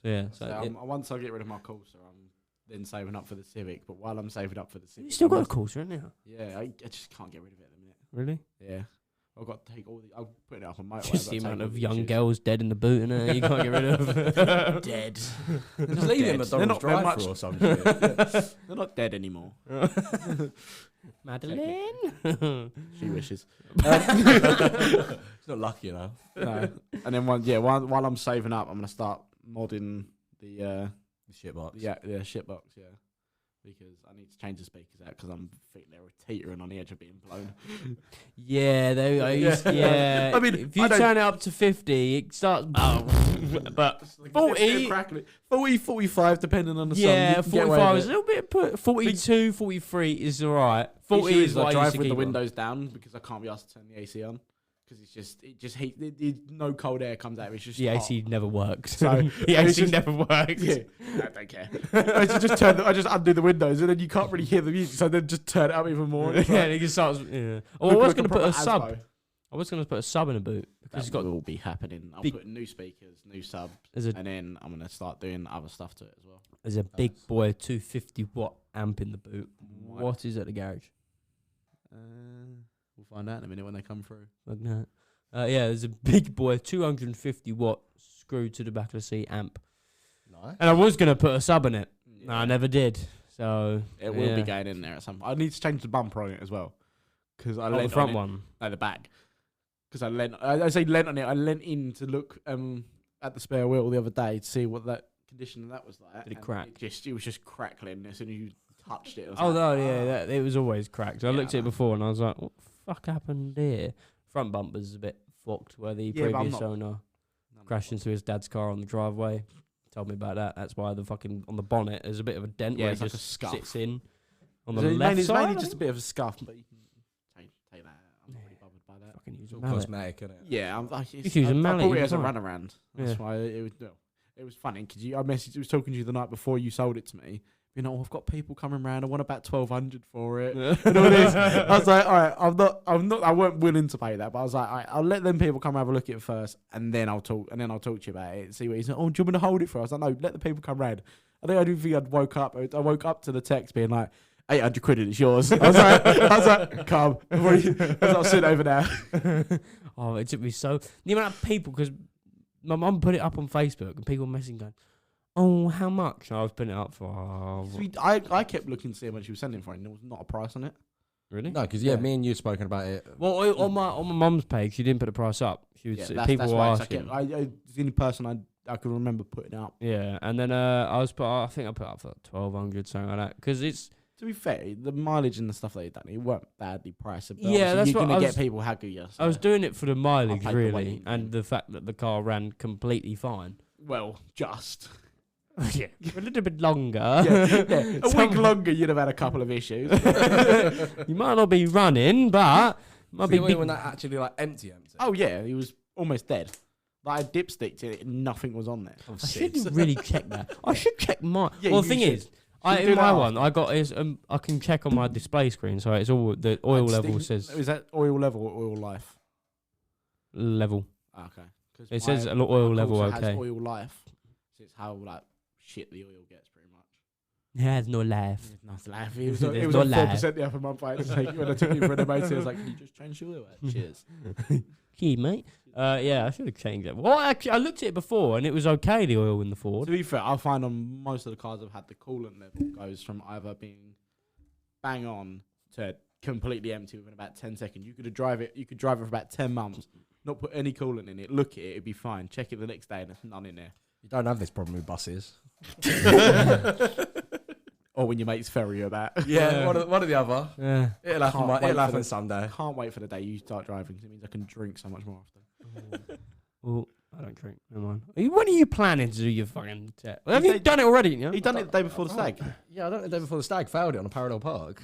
So yeah. So once I get rid of my Corsa, I'm then saving up for the Civic. But while I'm saving up for the Civic, you still got a Corsa, haven't you? Yeah, I just can't get rid of it at the minute. Really? Yeah. I've got to take all the. I'll put it up on my. Just the amount of young girls dead in the boot, and you can't get rid of. Dead. Just leave them at McDonald's drive-thru or some shit. They're not dead anymore. Madeline. She wishes. She's not lucky enough. No. And then while I'm saving up, I'm gonna start modding the shitbox. Yeah, the shitbox. Yeah. Because I need to change the speakers out because I'm thinking they're teetering on the edge of being blown. Yeah, yeah. I mean, if you turn it up to 50, it starts. But 40, 45, depending on the sun. Yeah, 45 is a little bit. 42, 43 is alright. 40 is I drive with the windows down because I can't be asked to turn the AC on. Because it just heat. No cold air comes out. It's just the hot. AC never worked. So the AC never worked. Yeah, I don't care. I just undo the windows, and then you can't really hear the music. So then just turn it up even more. Yeah, and it just starts. Yeah. Oh, I was going to put a sub. I was going to put a sub in a boot because that will be happening. I'll put new speakers, new subs, and then I'm going to start doing other stuff to it as well. There's a big boy 250 watt amp in the boot. What is at the garage? We'll find out in a minute when they come through. Yeah, there's a big boy 250 watt screwed to the back of the seat amp. Nice. And I was going to put a sub in it. Yeah. No, I never did. So it will be going in there at some point. I need to change the bumper on it as well. Because I lent the front on it. one? No, the back. Because I say lent on it. I lent in to look at the spare wheel the other day to see what that condition that was like. Did it crack? It was just crackling as soon as you touched it. It was always cracked. I looked at it before and I was like, what the fuck happened here? Front bumper's a bit fucked where the previous owner crashed into his dad's car on the driveway. Told me about that. That's why the fucking on the bonnet there's a bit of a dent where it like just a scuff. sits in on the left side. It's mainly just a bit of a scuff, but you can take that out. I'm pretty bothered by that. Fucking use it's all cosmetic, isn't it? Yeah, I'm like, you can use a mallet. I bought it as a runaround. That's why it was funny because I was talking to you the night before you sold it to me. You know, I've got people coming around. I want about 1,200 for it. And all this. I was like, all right, I weren't willing to pay that, but I was like, all right, I'll let them people come have a look at it first, and then I'll talk to you about it. See what he's like. Oh, do you want me to hold it for? I was like, no, let the people come round. I didn't think I'd woke up. I woke up to the text being like, 800 quid, it's yours. I was like, come. I'll sit over there. Oh, it took me so the amount of people because my mum put it up on Facebook and people messaging going, oh, how much? And I was putting it up for. I kept looking to see how much you were sending for it, and there was not a price on it. Really? No, because me and you spoken about it. Well, on my mum's page, she didn't put the price up. She would people were asking. I the only person I can remember putting up. Yeah, and then I think I put up for 1,200 something like that because it's. To be fair, the mileage and the stuff they've done, it weren't badly priced. Yeah, that's you're what gonna get people happy. So I was doing it for the mileage really, and the fact that the car ran completely fine. Well, just. Yeah, a little bit longer. A week longer, you'd have had a couple of issues. You might not be running, but might be when that actually like empty. Oh yeah, he was almost dead. Like I dipsticked it, and nothing was on there. I shouldn't really check that. I should check mine. Yeah, well, the you thing should. is, Should in do my that one, I got is I can check on my display screen, so it's all the oil level says Is that oil level or oil life? level. Okay. It says oil level also okay. has oil life. So it's how like shit the oil gets pretty much. It has no life. It's not life. It was There's on no 4% the other month. I when I took you for an MOT, I was like, can you just change the oil? Cheers. Gee, mate. Yeah, I should have changed it. Well, actually, I looked at it before, and it was okay, the oil in the Ford. To be fair, I find on most of the cars I've had, the coolant level goes from either being bang on to completely empty within about 10 seconds. You could drive it for about 10 months, not put any coolant in it, look at it, it'd be fine. Check it the next day, and there's none in there. You don't have this problem with buses. Or when your mates ferry you about. Yeah, one or the other. Yeah. It'll happen someday. Can't wait for the day you start driving, 'cause it means I can drink so much more often. Well, I don't drink. Never mind. When are you planning to do your fucking test? Have you done it already? You know? He done it the day before the stag. Yeah, I done it the day before the stag. Failed it on a parallel park.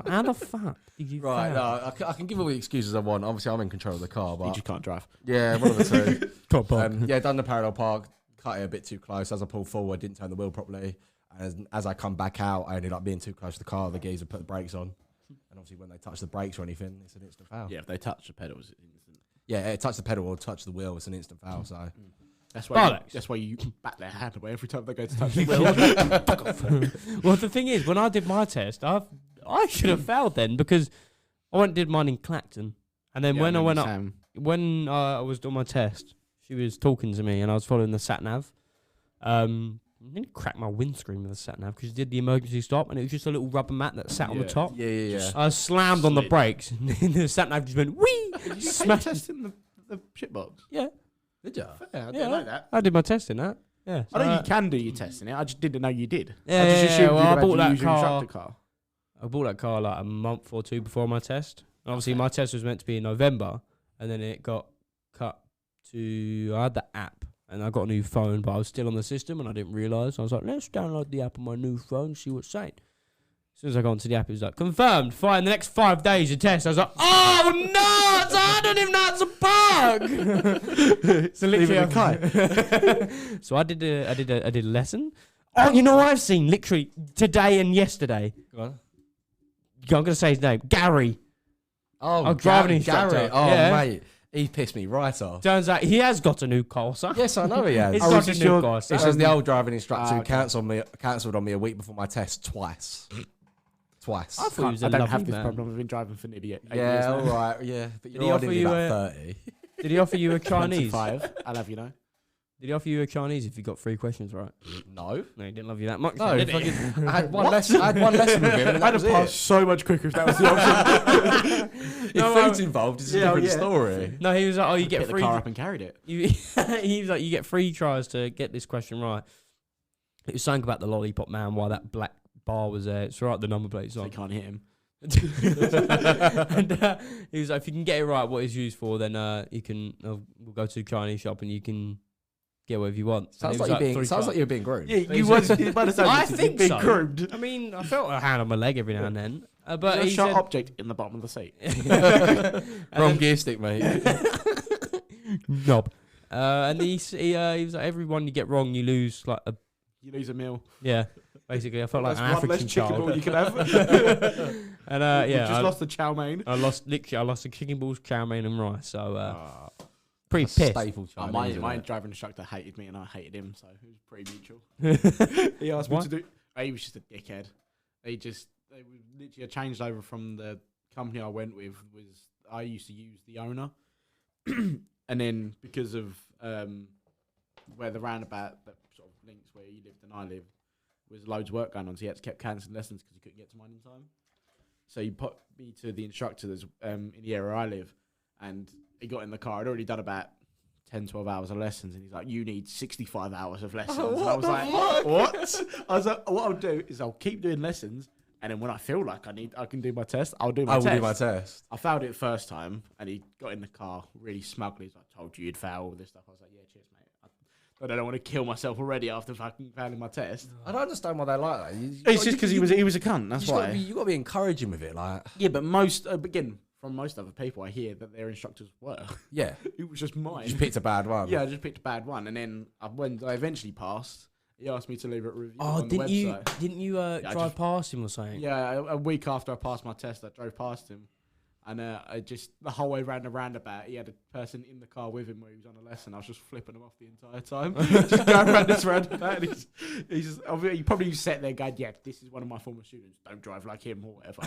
How the fuck did you Right, fail? no, I can give all the excuses I want. Obviously, I'm in control of the car, You but just can't drive. yeah, one of the two. Top Yeah, done the parallel park, cut it a bit too close. As I pulled forward, didn't turn the wheel properly. As I come back out, I ended up being too close to the car. The geezer put the brakes on. And obviously, when they touch the brakes or anything, it's an instant foul. Yeah, if they touch the pedals, it's instant. Yeah, it touch the pedal or touch the wheel, it's an instant foul. So That's why. Bollocks. That's why you back their hand away every time they go to touch the wheel. Well, the thing is, when I did my test, I should have failed then because I went and did mine in Clacton, and then when I went up, when I was doing my test, she was talking to me, and I was following the sat nav. I didn't crack my windscreen with the sat nav because she did the emergency stop, and it was just a little rubber mat that sat on the top. Yeah. I slammed on the brakes, and the sat nav just went wee. Did you take your test in the shit box? Yeah, did you? Yeah, I didn't know that. I did my test in that. Yeah, I know you can do your test in it. I just didn't know you did. Yeah, I just assumed well, I you'd bought that use your car. instructor car. I bought that car like a month or two before my test. Obviously, my test was meant to be in November, and then it got cut to. I had the app, and I got a new phone, but I was still on the system, and I didn't realise. I was like, let's download the app on my new phone, see what's saying. As soon as I got onto the app, it was like, confirmed, fine, the next 5 days your test. I was like, oh, no, so I don't even know how to park. So literally, so I did a lesson. Oh, you know what I've seen? Literally, today and yesterday. Go on. I'm going to say his name. Gary. Oh, driving instructor. Gary. Oh, Yeah. mate. He pissed me right off. Turns out he has got a new Corsa. Yes, I know he has. He's Oh, got is a this new your- Corsa. This is the old driving instructor who okay. cancelled on me a week before my test twice. Twice. I thought he was a I don't lovely have this man. problem. I've been driving for nearly 8 years Yeah, now. all right. Yeah, but Did you're he already offer you about 30. Did he offer you a Chinese? 25. I'll have you know. Did he offer you a Chinese if you got 3 questions right? No. No, he didn't love you that much. No, did he? fucking, I had one lesson with him, and that I'd was have passed it. so much quicker if that was the option. If No, food's involved, it's a different story. No, he was like, oh, you get Picked the free. car up and carried it. He was like, you get 3 tries to get this question right. It was something about the lollipop man, why that black bar was there. It's right, the number plate's So on. you can't hit him. And he was like, if you can get it right, what it's used for, then you can. We'll go to a Chinese shop and you can get whatever you want. Sounds like you're being groomed. Yeah, you was. By the time I you've think been so. groomed. I mean, I felt a hand on my leg every now and then. But There's a he sharp said, object in the bottom of the seat. Wrong gear stick, mate. knob. And he was like, every one you get wrong, you lose like a. You lose a meal. Yeah, basically, I felt like That's an one less African chicken child. ball you can have. And You yeah, just lost the chow mein. I lost the chicken balls, chow mein, and rice. So pretty That's a pissed. staple Oh, Chinese, my isn't driving instructor hated me and I hated him, so it was pretty mutual. He asked me What? to do. He was just a dickhead. They literally changed over from the company I went with. I used to use the owner, and then because of where the roundabout that sort of links where he lived and I lived was loads of work going on, so he had to keep cancelling lessons because he couldn't get to mine in time. So he put me to the instructor that's in the area I live, and he got in the car. I'd already done about 10, 12 hours of lessons, and he's like, you need 65 hours of lessons. And I was like, what? I was like, what I'll do is I'll keep doing lessons, and then when I feel like I can do my test, I'll do my I test. will do my test. I failed it the first time, and he got in the car really smugly. He's like, I told you you'd fail all this stuff. I was like, yeah, cheers, mate. I don't want to kill myself already after fucking failing my test. I don't understand why they like that. It's just because he was a cunt. That's why. You got to be encouraging with it, like. Yeah, but most again from most other people I hear that their instructors were. Yeah. It was just mine. You just picked a bad one. Yeah, I just picked a bad one, and then when I eventually passed, he asked me to leave it a review Oh, on the website. didn't you drive past him or something? Yeah, a week after I passed my test, I drove past him, and I just the whole way round the roundabout, he had a person in the car with him where he was on a lesson. I was just flipping him off the entire time, just going around this roundabout. And he's just, he probably sat there going, "Yeah, this is one of my former students. Don't drive like him or whatever."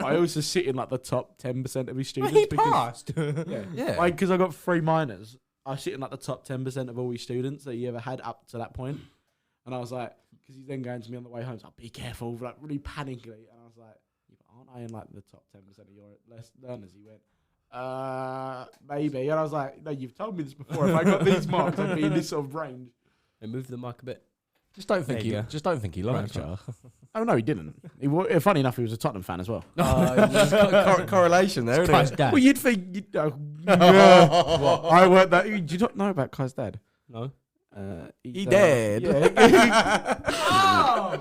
I also sit in like the top 10% of his students. He passed. Yeah. Because I got 3 minors. I sit in like the top 10% of all his students that he ever had up to that point. And I was like, because he's then going to me on the way home, so be careful, like really panically. And I was like, aren't I in like the top 10% of your learners? He went, maybe. And I was like, no, you've told me this before. If I got these marks, I'd be in this sort of range. And move the mic a bit. Just don't think he liked you. Oh no, he didn't. Funny enough, he was a Tottenham fan as well. Correlation there, isn't Kai's it? dad. Well, you'd think. I weren't that. Do you not know about Kai's dad? No. He dead. Yeah. Oh!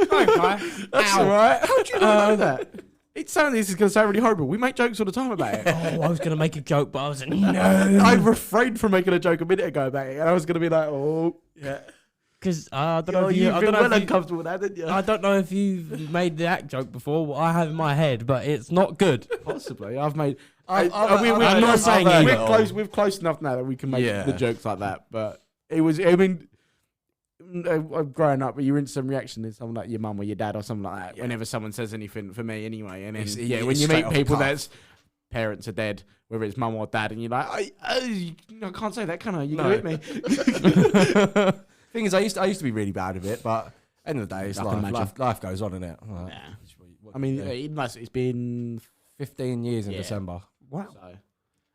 Sorry, Kai. That's all right. How do you not know that? It sounds this is going to sound really horrible. We make jokes all the time about it. Oh, I was going to make a joke, but I was like, no. I refrained from making a joke a minute ago about it, and I was going to be like, oh, yeah. Because I don't know if you've been well you, uncomfortable with that, didn't you? I don't know if you've made that joke before. What I have in my head, but it's not good. Possibly. I've made. I'm not saying it. We're close enough now that we can make the jokes like that. But it was. I mean, growing up, your instant reaction is something like your mum or your dad or something like that. Yeah. Whenever someone says anything, for me ananyway, and then when you meet people that's parents are dead, whether it's mum or dad, and you're like, I can't say that, can I? You can hit me. Thing is, I used to be really bad with it, but end of the day, it's life goes on, innit? Like, yeah. I mean, it's been 15 years in December. Wow. So,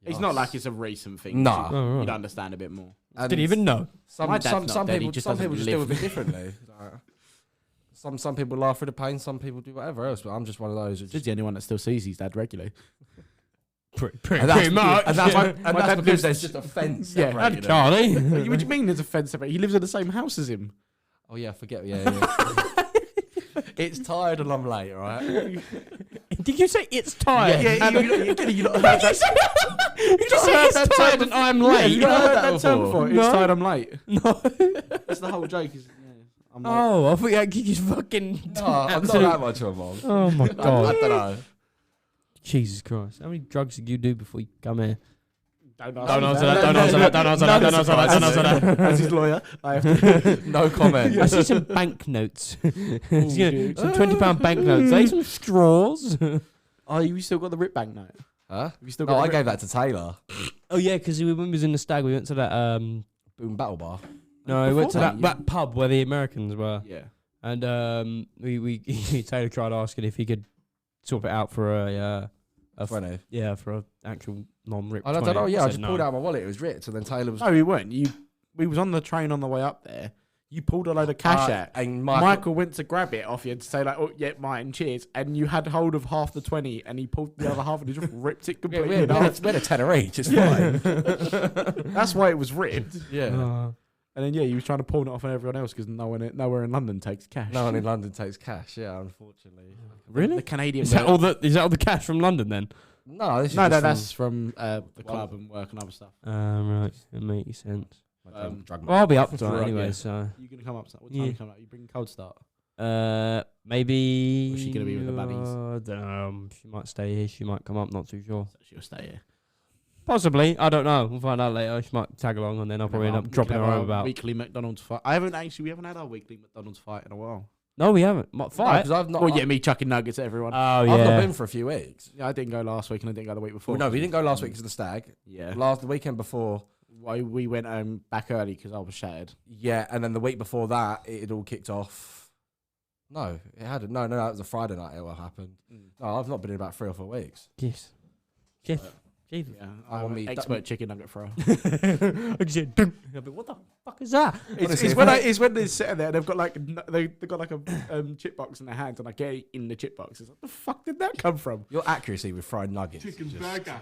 it's not like it's a recent thing. No. You'd understand a bit more. Didn't even know. Some people just deal with it differently. Some people laugh through the pain, some people do whatever else, but I'm just one of those. Just the only one that still sees his dad regularly. Pretty much. And that's because there's just a fence. And Charley. What do you mean there's a fence separate? He lives in the same house as him. Oh yeah, forget. Yeah. It's tired and I'm late, right? Did you say it's tired? Yeah, you not heard that. You just said it's tired and I'm late. You not heard that term before? No. It's tired, I'm late. No. That's the whole joke. I'm late. Oh, I thought you just fucking... No, I'm not that much of a mom. Oh my God. I don't know. Jesus Christ. How many drugs did you do before you come here? Don't answer that. As his lawyer, I have to. No comment. I see some banknotes. Some £20 banknotes. Are they some straws? Oh, you still got the rip banknote? Huh? You still I gave that to Taylor. Oh yeah, because when we was in the stag, we went to that Boom Battle Bar. No, we went to that pub where the Americans were. Yeah. And we Taylor tried asking if he could swap it out for a 20. Yeah, for an actual non-ripped. I don't know. Yeah, I just pulled out my wallet. It was ripped, and then Taylor was. No, we weren't. We was on the train on the way up there. You pulled a load of cash out, and Michael went to grab it off you and say like, "Oh yeah, mine, cheers." And you had hold of half the 20, and he pulled the other half, and he just ripped it completely. We had a tenner each. It's fine. That's why it was ripped. Yeah. And then he was trying to pawn it off on everyone else because nowhere in London takes cash. No one in London takes cash. Yeah, unfortunately. Really? The Canadian. Is that all the cash from London then? No, that's from the club and work and other stuff. Right, it makes sense. Well, I'll be up for it anyway. So you gonna come up? What time you come up? You bring cold start? Maybe. Or is she gonna be with the bunnies? I don't know. She might stay here. She might come up. Not too sure. So she'll stay here. Possibly. I don't know. We'll find out later. She might tag along, and then I'll probably end up dropping her home about weekly McDonald's fight. We haven't had our weekly McDonald's fight in a while. No, we haven't. Fight? Because I've not. Well, me chucking nuggets at everyone. Oh yeah. I've not been for a few weeks. Yeah, I didn't go last week, and I didn't go the week before. Well, no, we didn't go last week because of the stag. Yeah. The weekend before. We went back early because I was shattered. Yeah, and then the week before that, it had all kicked off. No, it hadn't. No, that was a Friday night. It all happened. No, I've not been in about 3 or 4 weeks. Yes. Jesus. Yeah, I'm an expert chicken nugget thrower. I just said, what the fuck is that? It's when they're sitting there and they've got like a chip box in their hands and I get it in the chip box. It's like, the fuck did that come from? Your accuracy with fried nuggets. Chicken burger.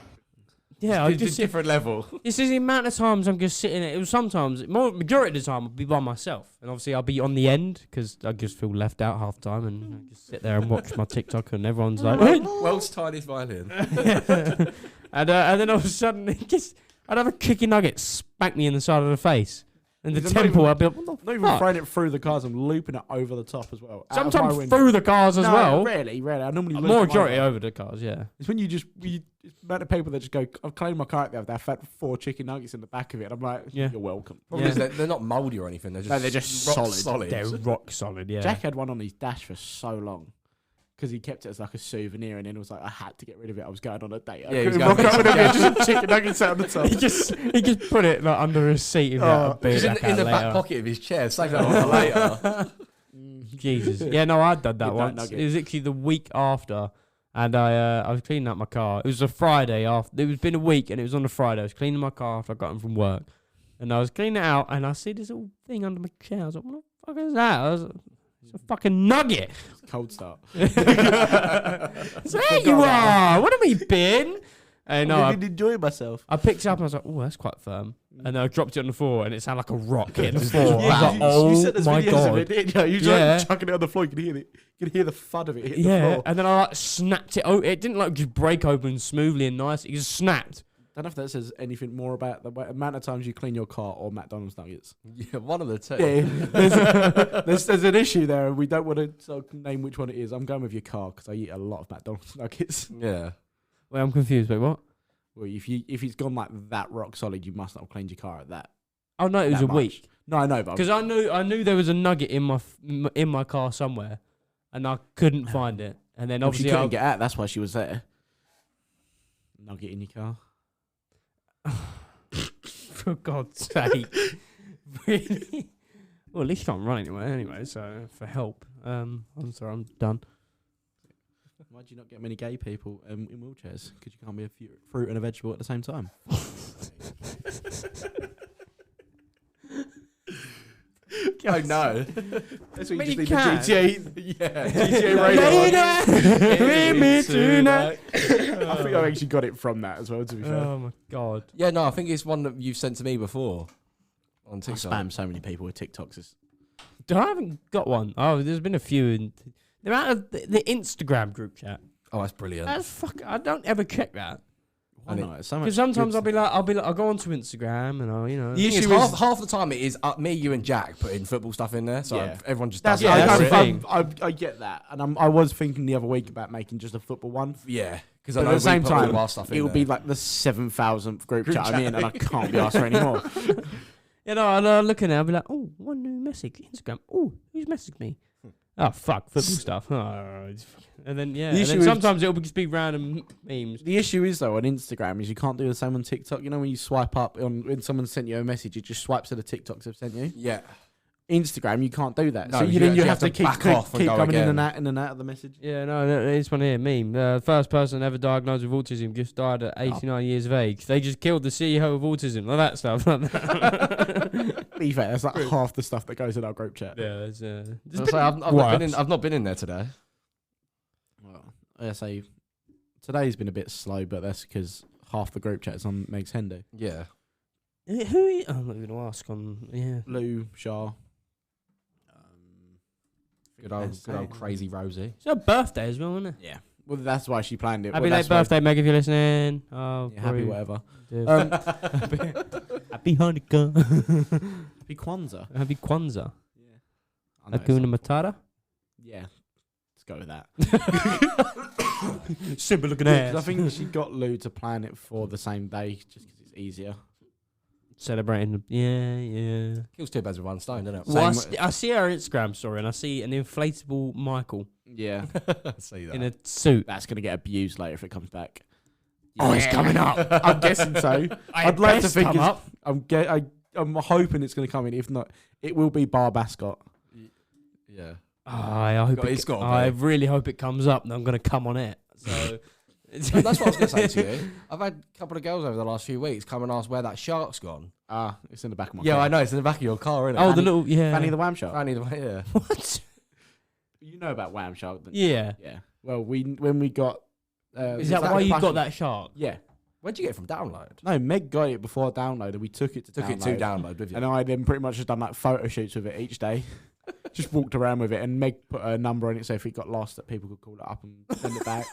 Yeah, It's a different level. This is the amount of times I'm just sitting. It was sometimes, majority of the time, I'll be by myself, and obviously I'll be on the end because I just feel left out half the time, and I just sit there and watch my TikTok, and everyone's like, World's tiniest violin. and then all of a sudden, I'd have a chicken nugget smack me in the side of the face. In the temple, I'd be like, what the Not even fuck? throwing it through the cars, I'm looping it over the top as well. out of my Sometimes window. through the cars as No, well. Rarely. I normally loop it Majority over. over the cars, yeah. It's when it's the amount of people that just go, I've claimed my car out the other day, I've had 4 chicken nuggets in the back of it. I'm like, Yeah. you're welcome. Problem is they're not mouldy or anything. They're just, No, they're just rock solid. They're rock solid, yeah. Jack had one on his dash for so long because he kept it as like a souvenir, and then it was like, I had to get rid of it. I was going on a date. I Yeah, he was couldn't going rock on up a with it, date. just chicken nuggets out on the top. he just put it like under his seat and Oh, beer Just back in out the back later. pocket of his chair. Save that one for later. Jesus. Yeah, no, I'd done that Midnight once. nugget. It was actually the week after, and I was cleaning up my car. It was a Friday after. It was been a week, and it was on a Friday. I was cleaning my car after I got home from work, and I was cleaning it out, and I see this little thing under my chair. I was like, what the fuck is that? It's a fucking nugget. Cold start. So there you are. What have we been? And no, I've been enjoying myself. I picked it up and I was like, oh, that's quite firm. And then I dropped it on the floor and it sounded like a rock hitting the Just- floor. Yeah, I was like, you sent oh us my videos of God. it, didn't you? You just Yeah. like chucking it on the floor. You can hear the thud of it hit the Yeah, floor. and then I like snapped it. Oh, it didn't like just break open smoothly and nice. It just snapped. I don't know if that says anything more about the amount of times you clean your car or McDonald's nuggets. Yeah, one of the two. Yeah, there's an issue there, and we don't want to sort of name which one it is. I'm going with your car because I eat a lot of McDonald's nuggets. Yeah. Wait, I'm confused. Wait, what? Well, if it's gone like that rock solid, you must not have cleaned your car at that. Oh no, it was that a much. week. No, I know, but Because I knew there was a nugget in my car somewhere, and I couldn't find it. And then she obviously couldn't get out. That's why she was there. Nugget in your car. for God's sake, really? Well, at least you can't run anyway. So for help, I'm sorry, I'm done. Why do you not get many gay people in wheelchairs? Because you can't be a fruit and a vegetable at the same time. Oh no. That's what But you you just need can. the GTA. Yeah. GTA radio. With me tonight. I think I actually got it from that as well, to be fair. Oh my God. Yeah, no, I think it's one that you've sent to me before on I TikTok. spam so many people with TikToks. I haven't got one. Oh, there's been a few. In the amount of the Instagram group chat. Oh, that's brilliant. That's fuck. I don't ever check that. Why not? It's so much Because sometimes good I'll go onto Instagram and The you issue know. is half the time it is me, you, and Jack putting football stuff in there, so Yeah. everyone just That's, does yeah, it. that's over the it. thing. I get that, and I was thinking the other week about making just a football one. Yeah, because But I know at the same we put all time, of our stuff in It'll there. be like the 7,000th group Group chat I'm chat. in, and I can't be asked for any more. You know, and I look at it, I'll be like, oh, one new message, Instagram. Oh, who's messaged me? Oh, fuck, football stuff. Oh, and then, yeah. The And issue then is- sometimes it'll just be random memes. The issue is though on Instagram is you can't do the same on TikTok. You know when you swipe up when someone sent you a message, it just swipes to the TikToks they've sent you. Yeah. Instagram, you can't do that. No, so you then you actually have to have to keep, back off and keep go coming again. in and out of the message. Yeah, no, this one here, meme. First person ever diagnosed with autism just died at 89 years of age. They just killed the CEO of autism. Like that stuff. To be fair, that's like half the stuff that goes in our group chat. Yeah, there's I've not been in there today. Well, I say today's been a bit slow, but that's because half the group chat's on Meg's Hendy. Yeah. Who? I'm not going to ask on. Yeah. Lou, Shah. Good old crazy Rosie. It's her birthday as well, isn't it? Yeah. Well, that's why she planned it. Happy well, late that's why- birthday, Meg, if you're listening. Oh, Yeah, happy great. whatever. Happy Hanukkah. Happy Kwanzaa. Happy Kwanzaa. Yeah. I know Hakuna it's- Matata. Yeah. Let's go with that. Simple looking Yeah, 'cause I think she got Lou to plan it for the same day just because it's easier. Celebrating. Yeah. Kills two birds with one stone, doesn't it? Well, Same I see her Instagram story and I see an inflatable Michael Yeah. See that. in a suit. That's going to get abused later if it comes back. Oh, it's coming up. I'm guessing so. I'd like to best think come it's, up. I'm hoping it's going to come in. If not, it will be Bar Bascott. Yeah. I hope It's gotta I be. really hope it comes up and I'm going to come on it. So That's what I was going to say to you. I've had a couple of girls over the last few weeks come and ask where that shark's gone. Ah, it's in the back of my Yeah, car. I know. It's in the back of your car, isn't it? Oh, the little, yeah. Fanny the Wham Shark. Fanny the way, yeah. What? You know about Wham Shark, don't Yeah. you? Yeah. Well, when we got... Is that why you got that shark? Yeah. Where'd you get it from? Download? No, Meg got it before I downloaded. We took it to download with you. And I then pretty much just done like photo shoots with it each day. Just walked around with it, and Meg put a number on it so if it got lost that people could call it up and send it back.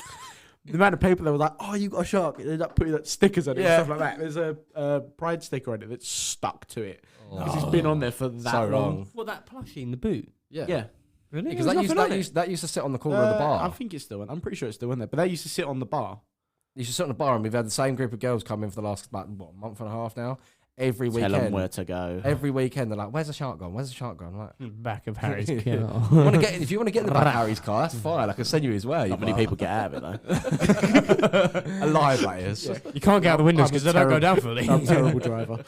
The amount of people that were like, "Oh, you got a shark," they ended up putting like stickers on it and stuff like that. There's a pride sticker on it that's stuck to it because it's been on there for that long. What, that plushie in the boot? Yeah. Really? Because that used to sit on the corner of the bar. I think it's still in. I'm pretty sure it's still in there. But they used to sit on the bar. You used to sit on the bar, and we've had the same group of girls come in for the last month and a half now. Every weekend. Tell them where to go. Every weekend they're like, "Where's the shark gone? Where's the shark gone?" I'm like, back of Harry's car. if you want to get in the back of Harry's car, that's fine. I can send you his way. Not many people get out of it though. Alive, that is. Yeah. You can't get out the windows because they don't go down fully. I'm a terrible driver.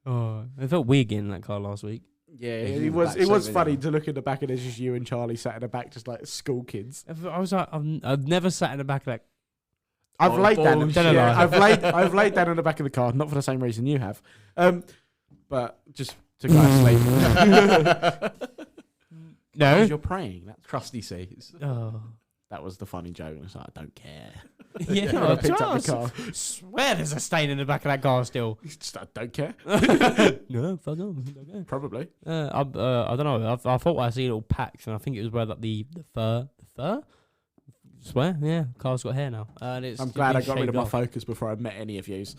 I felt weird getting in that car last week. Yeah, it was funny to look in the back and there's just you and Charlie sat in the back just like school kids. I was like, I've never sat in the back like. I've laid down. Yeah, I've laid down in the back of the car, not for the same reason you have, but just to go to sleep. No, because you're praying. That's Crusty seats. oh. That was the funny joke. It's like, I don't care. Yeah, I picked up the car. Swear there's a stain in the back of that car still. Just, I don't care. No, fuck off. Okay. Probably. I don't know. I thought I seen little packs, and I think it was where like the fur. Swear, yeah. Car's got hair now, and it's. I'm glad I got rid of my Focus before I met any of yous.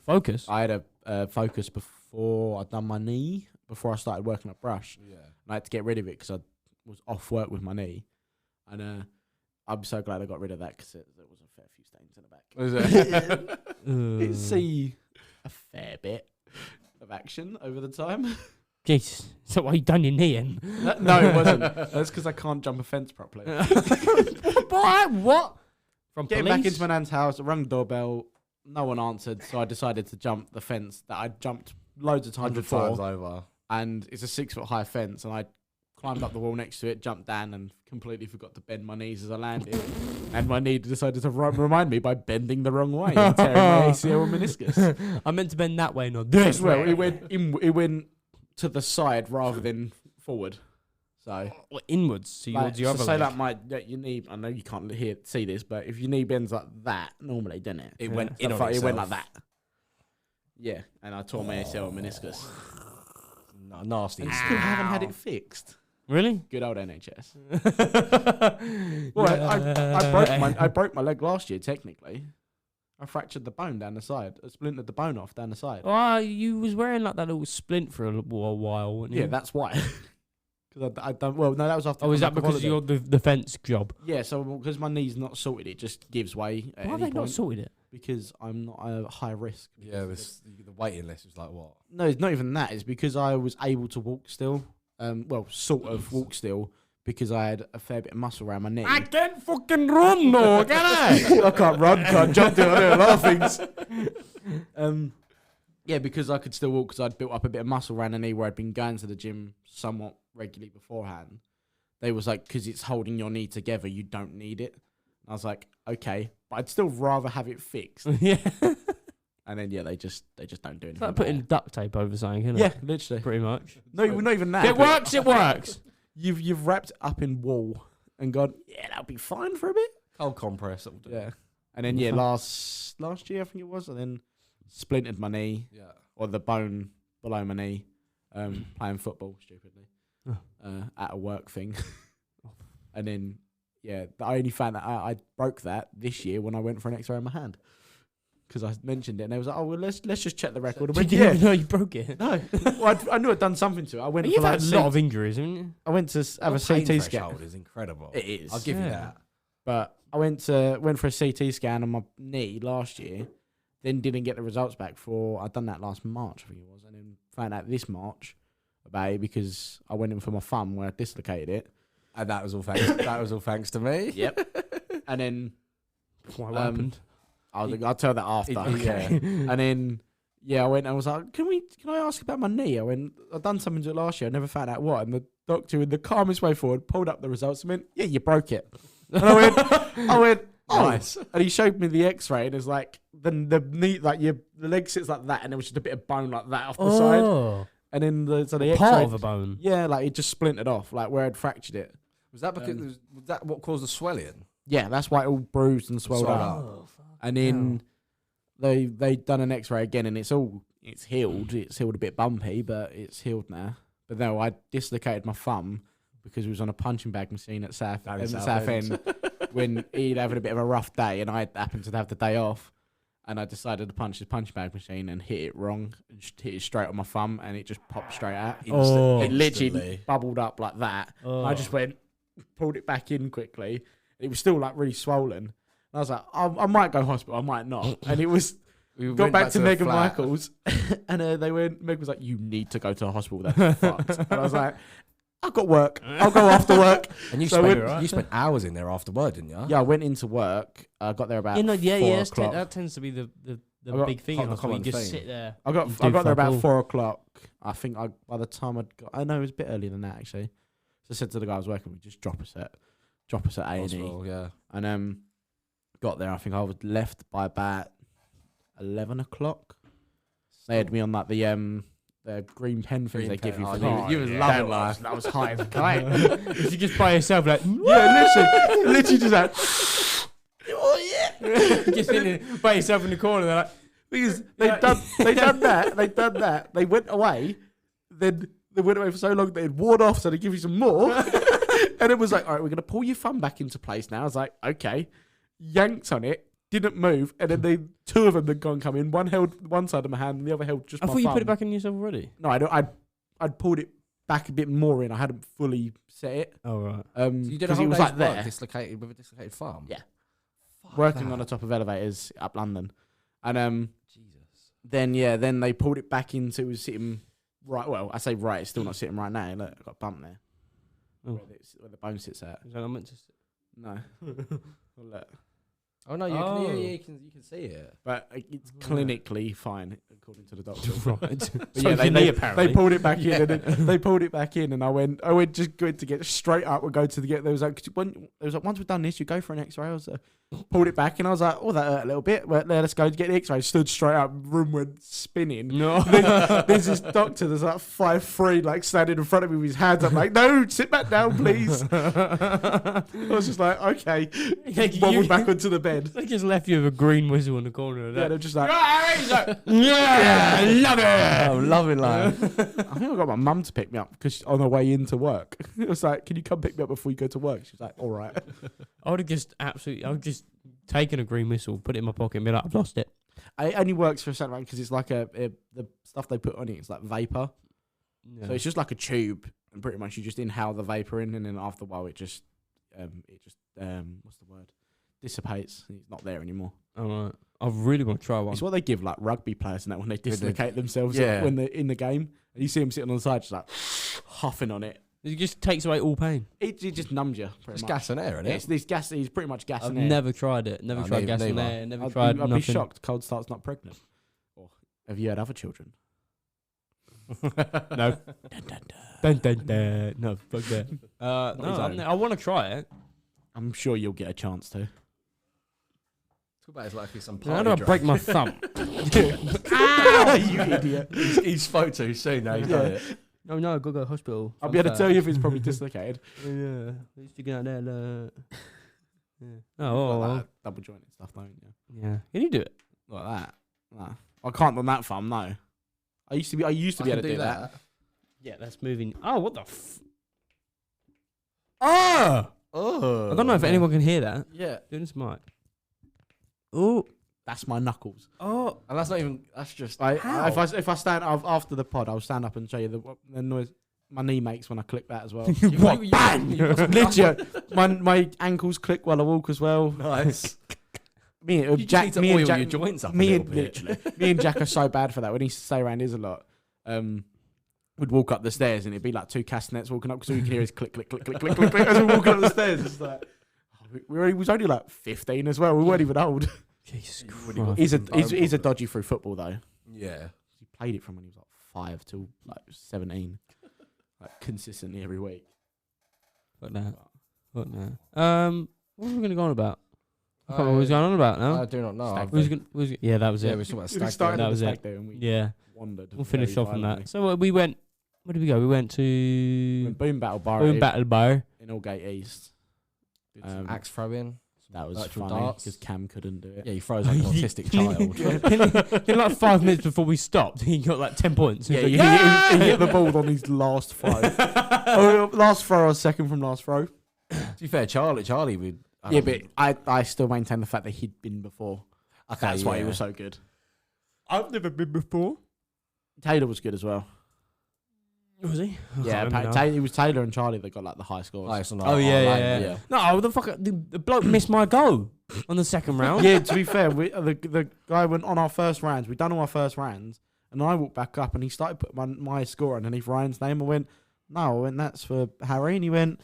Focus. I had a Focus before I'd done my knee. Before I started working at Brush, and I had to get rid of it because I was off work with my knee, and I'm so glad I got rid of that because there was a fair few stains in the back. Was it? Did see a fair bit of action over the time. Jesus, is that why you done your knee in? No, it wasn't. That's because I can't jump a fence properly. What? From Getting police? back into my nan's house, I rang the doorbell. No one answered, so I decided to jump the fence that I'd jumped loads of times 100 before. times over. And it's a 6 foot high fence, and I climbed up the wall next to it, jumped down, and completely forgot to bend my knees as I landed. And my knee decided to remind me by bending the wrong way and tearing my ACL and meniscus. I meant to bend that way, not this Well, way. it went to the side rather than forward. So Or inwards towards your other say leg. like your knee. I know you can't see this, but if your knee bends like that, normally, doesn't it? It went So in on it went like itself. that. Yeah, and I tore my ACL and meniscus. No, nasty. And still haven't had it fixed. Really? Good old NHS. Well, I broke my leg last year. Technically, I fractured the bone down the side. I splintered the bone off down the side. Oh, you was wearing like that little splint for a while, weren't you? Yeah, that's why. Because I done well. No, that was after. Oh, is I that come back because on you're the fence job? Yeah, so because my knee's not sorted, it just gives way. At Why have any they not point. sorted it? Because I'm not a high risk. Yeah, the waiting list was like what? No, it's not even that. It's because I was able to walk still. Well, sort of walk still because I had a fair bit of muscle around my knee. I can't fucking run, no, can I? I can't run, can't jump, do a lot of things. Yeah, because I could still walk because I'd built up a bit of muscle around the knee where I'd been going to the gym somewhat regularly beforehand. They was like, because it's holding your knee together, you don't need it. And I was like, okay, but I'd still rather have it fixed. Yeah. And then they just don't do anything. It's like about putting it. duct tape over something, isn't it? Yeah, literally. Pretty much. No, not even that. It but works, it works. You've wrapped it up in wool and gone, yeah, that'll be fine for a bit. Cold compress. That'll do. Yeah. And then last year I think it was, and then splintered my knee. Yeah. Or the bone below my knee, playing football stupidly at a work thing, and then I only found that I broke that this year when I went for an X-ray on my hand because I mentioned it, and they was like, "Oh well, let's just check the record." Did you even know you broke it? No, well, I knew I'd done something to it. I went You've for had a lot of injuries, haven't you? I went to have a Pain CT scan. threshold is incredible. It is. I'll give you Yeah. that. But I went for a CT scan on my knee last year, then didn't get the results back for I'd done that last March, I think it was, and then found out this March about it because I went in for my thumb where I dislocated it. And that was all thanks. That was all thanks to me. Yep. And then What happened? I'll tell that after. Okay. And then I went and I was like, Can I ask about my knee? I'd done something to it last year, I never found out what, and the doctor in the calmest way forward pulled up the results and went, yeah, you broke it. And I went, oh. Nice. And he showed me the X-ray, and it's like the knee, like the leg sits like that, and there was just a bit of bone like that off the side, and then the X-ray, Part of a bone. yeah, like it just splintered off, like where I'd fractured it. Was that because was that what caused the swelling? Yeah, that's why it all bruised and swelled Swelled up. up. Oh, fuck. And then they done an X-ray again, and it's healed. It's healed a bit bumpy, but it's healed now. But no, I dislocated my thumb because we was on a punching bag machine at South End when he'd having a bit of a rough day, and I happened to have the day off. And I decided to punch the punch bag machine and hit it wrong, and just hit it straight on my thumb, and it just popped straight out. It literally bubbled up like that. I just pulled it back in quickly. It was still like really swollen. And I was like, I might go hospital, I might not. And it was, got back to Meg and Michael's, and Meg was like, you need to go to the hospital, that's fucked. And I was like, I've got work. I'll go after work. And you spent hours in there after work, didn't you? Yeah, I went into work. I got there about 4 o'clock. That tends to be the big thing. You just sit there. I got there about 4 o'clock. I think by the time I know it was a bit earlier than that actually. So I said to the guy I was working with, just drop us at A&E. Yeah. And got there. I think I was left by about 11 o'clock. They had me on like the green pen things they give you for you was loving life. That was high as a kite. You just by yourself, like literally just like, oh yeah, just sitting by yourself in the corner. They're like, because they done that. They went away. Then they went away for so long they'd worn off, so they give you some more. And it was like, all right, we're gonna pull your thumb back into place now. I was like, okay, yanked on it. Didn't move, and then two of them had come in. One held one side of my hand, and the other held just my thumb. I thought you put it back in yourself already. No, I'd pulled it back a bit more in. I hadn't fully set it. Oh right. So you did a whole day's work dislocated with a dislocated thumb. Yeah. Working on the top of elevators up London, and Jesus. Then they pulled it back into. It was sitting right. Well, I say right. It's still not sitting right now. Look, I got a bump there. Oh. Where the bone sits at. Is that not meant to sit? No. Well, look. Oh no, you can see it, but it's clinically fine according to the doctor. Right. But So they pulled it back in, and I went just good to get straight up and go to the get. There was like once we've done this, you go for an X-ray. I was pulled it back, and I was like, oh, that hurt a little bit. But let's go to get the X-ray. Stood straight up, room went spinning. No, there's this doctor that's like 5'3", like standing in front of me with his hands up, like, no, sit back down, please. I was just like, okay, wobbled back onto the bed. They just left you with a green whistle in the corner of that. Yeah, they're just like, yeah, love it. I'm loving life. I think I got my mum to pick me up because on her way into work, it was like, can you come pick me up before you go to work? She was like, all right. I would have just taken a green whistle, put it in my pocket, and be like, I've lost it. It only works for a certain amount because it's like the stuff they put on it. It's like vapor, so it's just like a tube, and pretty much you just inhale the vapor in, and then after a while it just what's the word? Dissipates. It's not there anymore. All right. I really want to try one. It's what they give like rugby players and that when they dislocate themselves when they're in the game. And you see them sitting on the side just like huffing on it. It just takes away all pain. It just numbs you. It's gas and air, isn't it? It's this gas. It's pretty much gas I've and air. never tried it. Never tried gas and air. Never tried nothing. I'd be shocked. Cold start's not pregnant. Or have you had other children? No. Dun, dun, dun. No, fuck that. No, I want to try it. I'm sure you'll get a chance to. Talk about it's likely some How do I break my thumb? Ow, you idiot. He spoke too soon. Now he's done it. No, I've got to go to hospital. I'll be able to tell you if it's probably dislocated. Yeah. He's sticking out there. Yeah. Like that double jointed stuff, don't you? Yeah. Can you do it? Like that? No. I can't on that thumb, no. I used to be able to do that. Yeah, that's moving. Oh, what the Oh! Oh. I don't know if anyone can hear that. Yeah. Doing this mic. Oh. That's my knuckles. Oh. And that's not even, that's just... If I stand up after the pod, I'll stand up and show you the noise my knee makes when I click that as well. What? Bang! Literally, my ankles click while I walk as well. Nice. Me and Jack, your joints up me and Jack are so bad for that. When he used to stay around his a lot, we'd walk up the stairs and it'd be like two castanets walking up because all you can hear is click, click, click, click, click, click, click as we walk up the stairs. It's like, we was only like 15 as well. We weren't even old. Jesus Christ. He's a dodgy through football though. Yeah. He played it from when he was like 5 till like 17, like consistently every week. What now? What were we going to go on about? I can't remember what was going on about now. I do not know. Yeah, that was it. Yeah, we were talking about stag started that was the it. stag do and we wandered. We'll finish off on that. So we went. Where did we go? We went to Boom Battle Bar. Boom Battle Bar in Aldgate East. Axe throwing. That was virtual funny darts. because Cam couldn't do it. Yeah, he throws like an autistic child. In like 5 minutes before we stopped, he got like 10 points. Yeah, He was he, like, he hit the ball on his last throw. Last throw or second from last throw. To be fair, Charlie would. Yeah, but I still maintain the fact that he'd been before. Okay, That's why he was so good. I've never been before. Taylor was good as well. Was he? Yeah, it was Taylor and Charlie that got like the high scores. Highest on Oh our yeah, line, yeah. No, the bloke missed my goal on the second round. Yeah, to be fair, the guy went on our first rounds. We'd done all our first rounds, and I walked back up, and he started putting my score underneath Ryan's name. I went, no, and that's for Harry. And he went,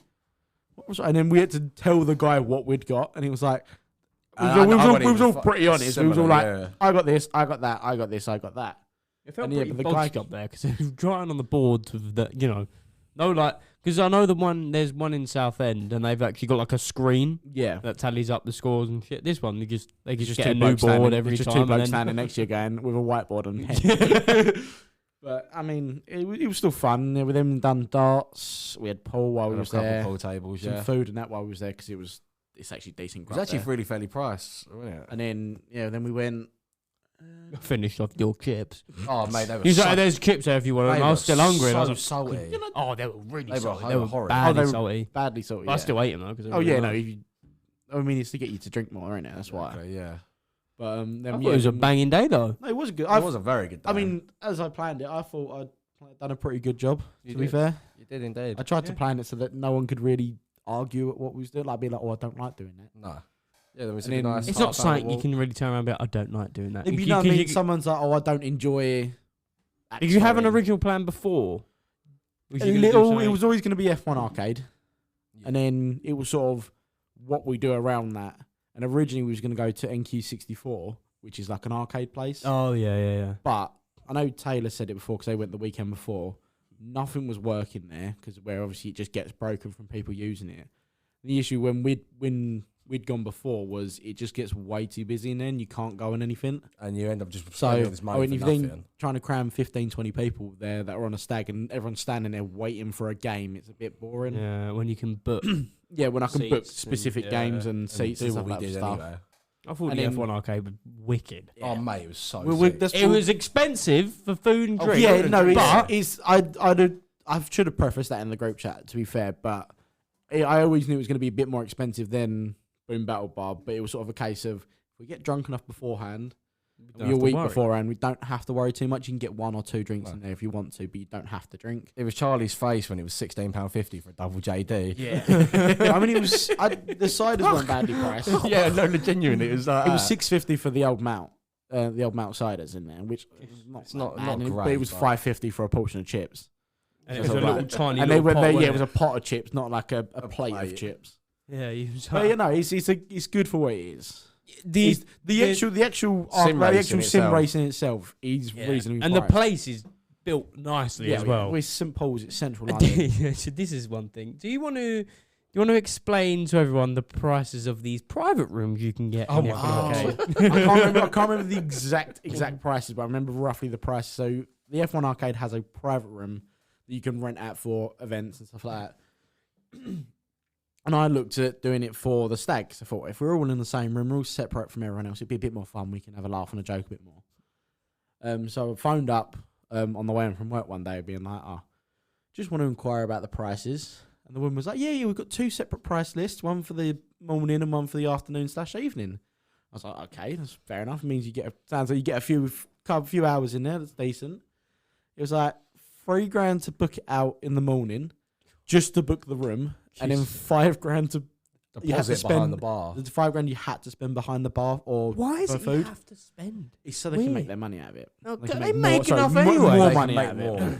what was? And then we had to tell the guy what we'd got, and he was like, we was all pretty honest. We was all like, I got this, I got that, I got this, I got that. It felt And pretty but the bulky guy up there because he was drawing on the boards with the, no, like, because I know there's one in Southend and they've actually got like a screen Yeah. that tallies up the scores and shit. This one, they just Just get a two new blokes board standing- every just time. two and blokes then- standing next to you again with a whiteboard on head. But I mean, it was still fun. With them done darts, we had pool while we a was couple there, pool tables, some yeah. food and that while we was there because it's actually decent. It was grub actually there. really fairly priced, wasn't it? And then then we went. Finished off your chips. Oh mate, they were He's so, like, there's chips there if you want they them. I was were still hungry. And I was so like, salty. oh, they were really They were salty. They were horrid. badly Oh, they were salty. Badly salty. But I still ate them though. 'Cause they were Oh yeah, really no. I mean, it's to get you to drink more, isn't it? That's why. Okay, yeah. But I thought it was a banging day though. No, it was good. It was a very good day. I mean, as I planned it, I thought I'd done a pretty good job. You To be did. fair, You did indeed. I tried to plan it so that no one could really argue at what we was doing. Like, be like, oh, I don't like doing that. No. Yeah, there was And a then nice It's tart not down the something you wall. can really turn around and be like, I don't like doing that. If you know what I mean, someone's like, oh, I don't enjoy. If you have an X, Y, original plan before, was a you gonna do little, it something- was always going to be F1 arcade, Yeah. and then it was sort of what we do around that. And originally we was going to go to NQ64, which is like an arcade place. Oh yeah. But I know Taylor said it before because they went the weekend before. Nothing was working there because where obviously it just gets broken from people using it. The issue when we'd gone before was it just gets way too busy and then you can't go on anything. And you end up just So spending this money when for you've nothing. then trying to cram 15, 20 people there that are on a stag and everyone's standing there waiting for a game, it's a bit boring. Yeah, when you can book. Yeah, when I can book Seats specific and- games yeah. and seats do and what stuff we like did stuff. anyway. I thought And the then- F1 arcade was wicked. Oh mate, it was so We- sick. that's It what- was expensive for food and Oh, drink. yeah, no, but I should have prefaced that in the group chat, to be fair, but I always knew it was going to be a bit more expensive than Boom Battle Bar, but it was sort of a case of if we get drunk enough beforehand, don't a have to week worry. beforehand, we don't have to worry too much. You can get 1 or 2 drinks No. in there if you want to, but you don't have to drink. It was Charlie's face when it was £16.50 for a double JD. Yeah. I mean, it was, the ciders weren't badly priced. Yeah, no, genuinely, it was like It was $6.50 for the old malt ciders in there, which is not, It's not- that not bad, but great, it was but- $5.50 for a portion of chips. And it was a That's little alright. tiny And they little went pot, there, yeah, wasn't it was a pot of chips, not like a plate of plate. chips. Yeah, you was But you know, it's good for what it is. the The actual sim racing sim itself. racing itself is yeah. reasonably and the priced. place is built nicely as well. We're St Paul's, it's central London. Yeah, so this is one thing. Do you want to explain to everyone the prices of these private rooms you can get? Oh in the my F1 God. arcade? I can't remember the exact prices, but I remember roughly the price. So the F1 arcade has a private room that you can rent out for events and stuff like that. And I looked at doing it for the stag. 'Cause I thought if we're all in the same room, we're all separate from everyone else, it'd be a bit more fun. We can have a laugh and a joke a bit more. So I phoned up on the way home from work one day, being like, just want to inquire about the prices. And the woman was like, yeah, we've got 2 separate price lists, one for the morning and one for the afternoon/evening. I was like, okay, that's fair enough. It means sounds like you get a few hours in there. That's decent. It was like $3,000 to book it out in the morning, just to book the room, and then $5,000 to you had to Deposit behind spend the bar. the $5,000 you had to spend behind the bar or Why is for it you food. have to spend? It's so they can make Weird. their money out of it. No, They can they more- make sorry, enough more anyway. more They can money make out of more. it.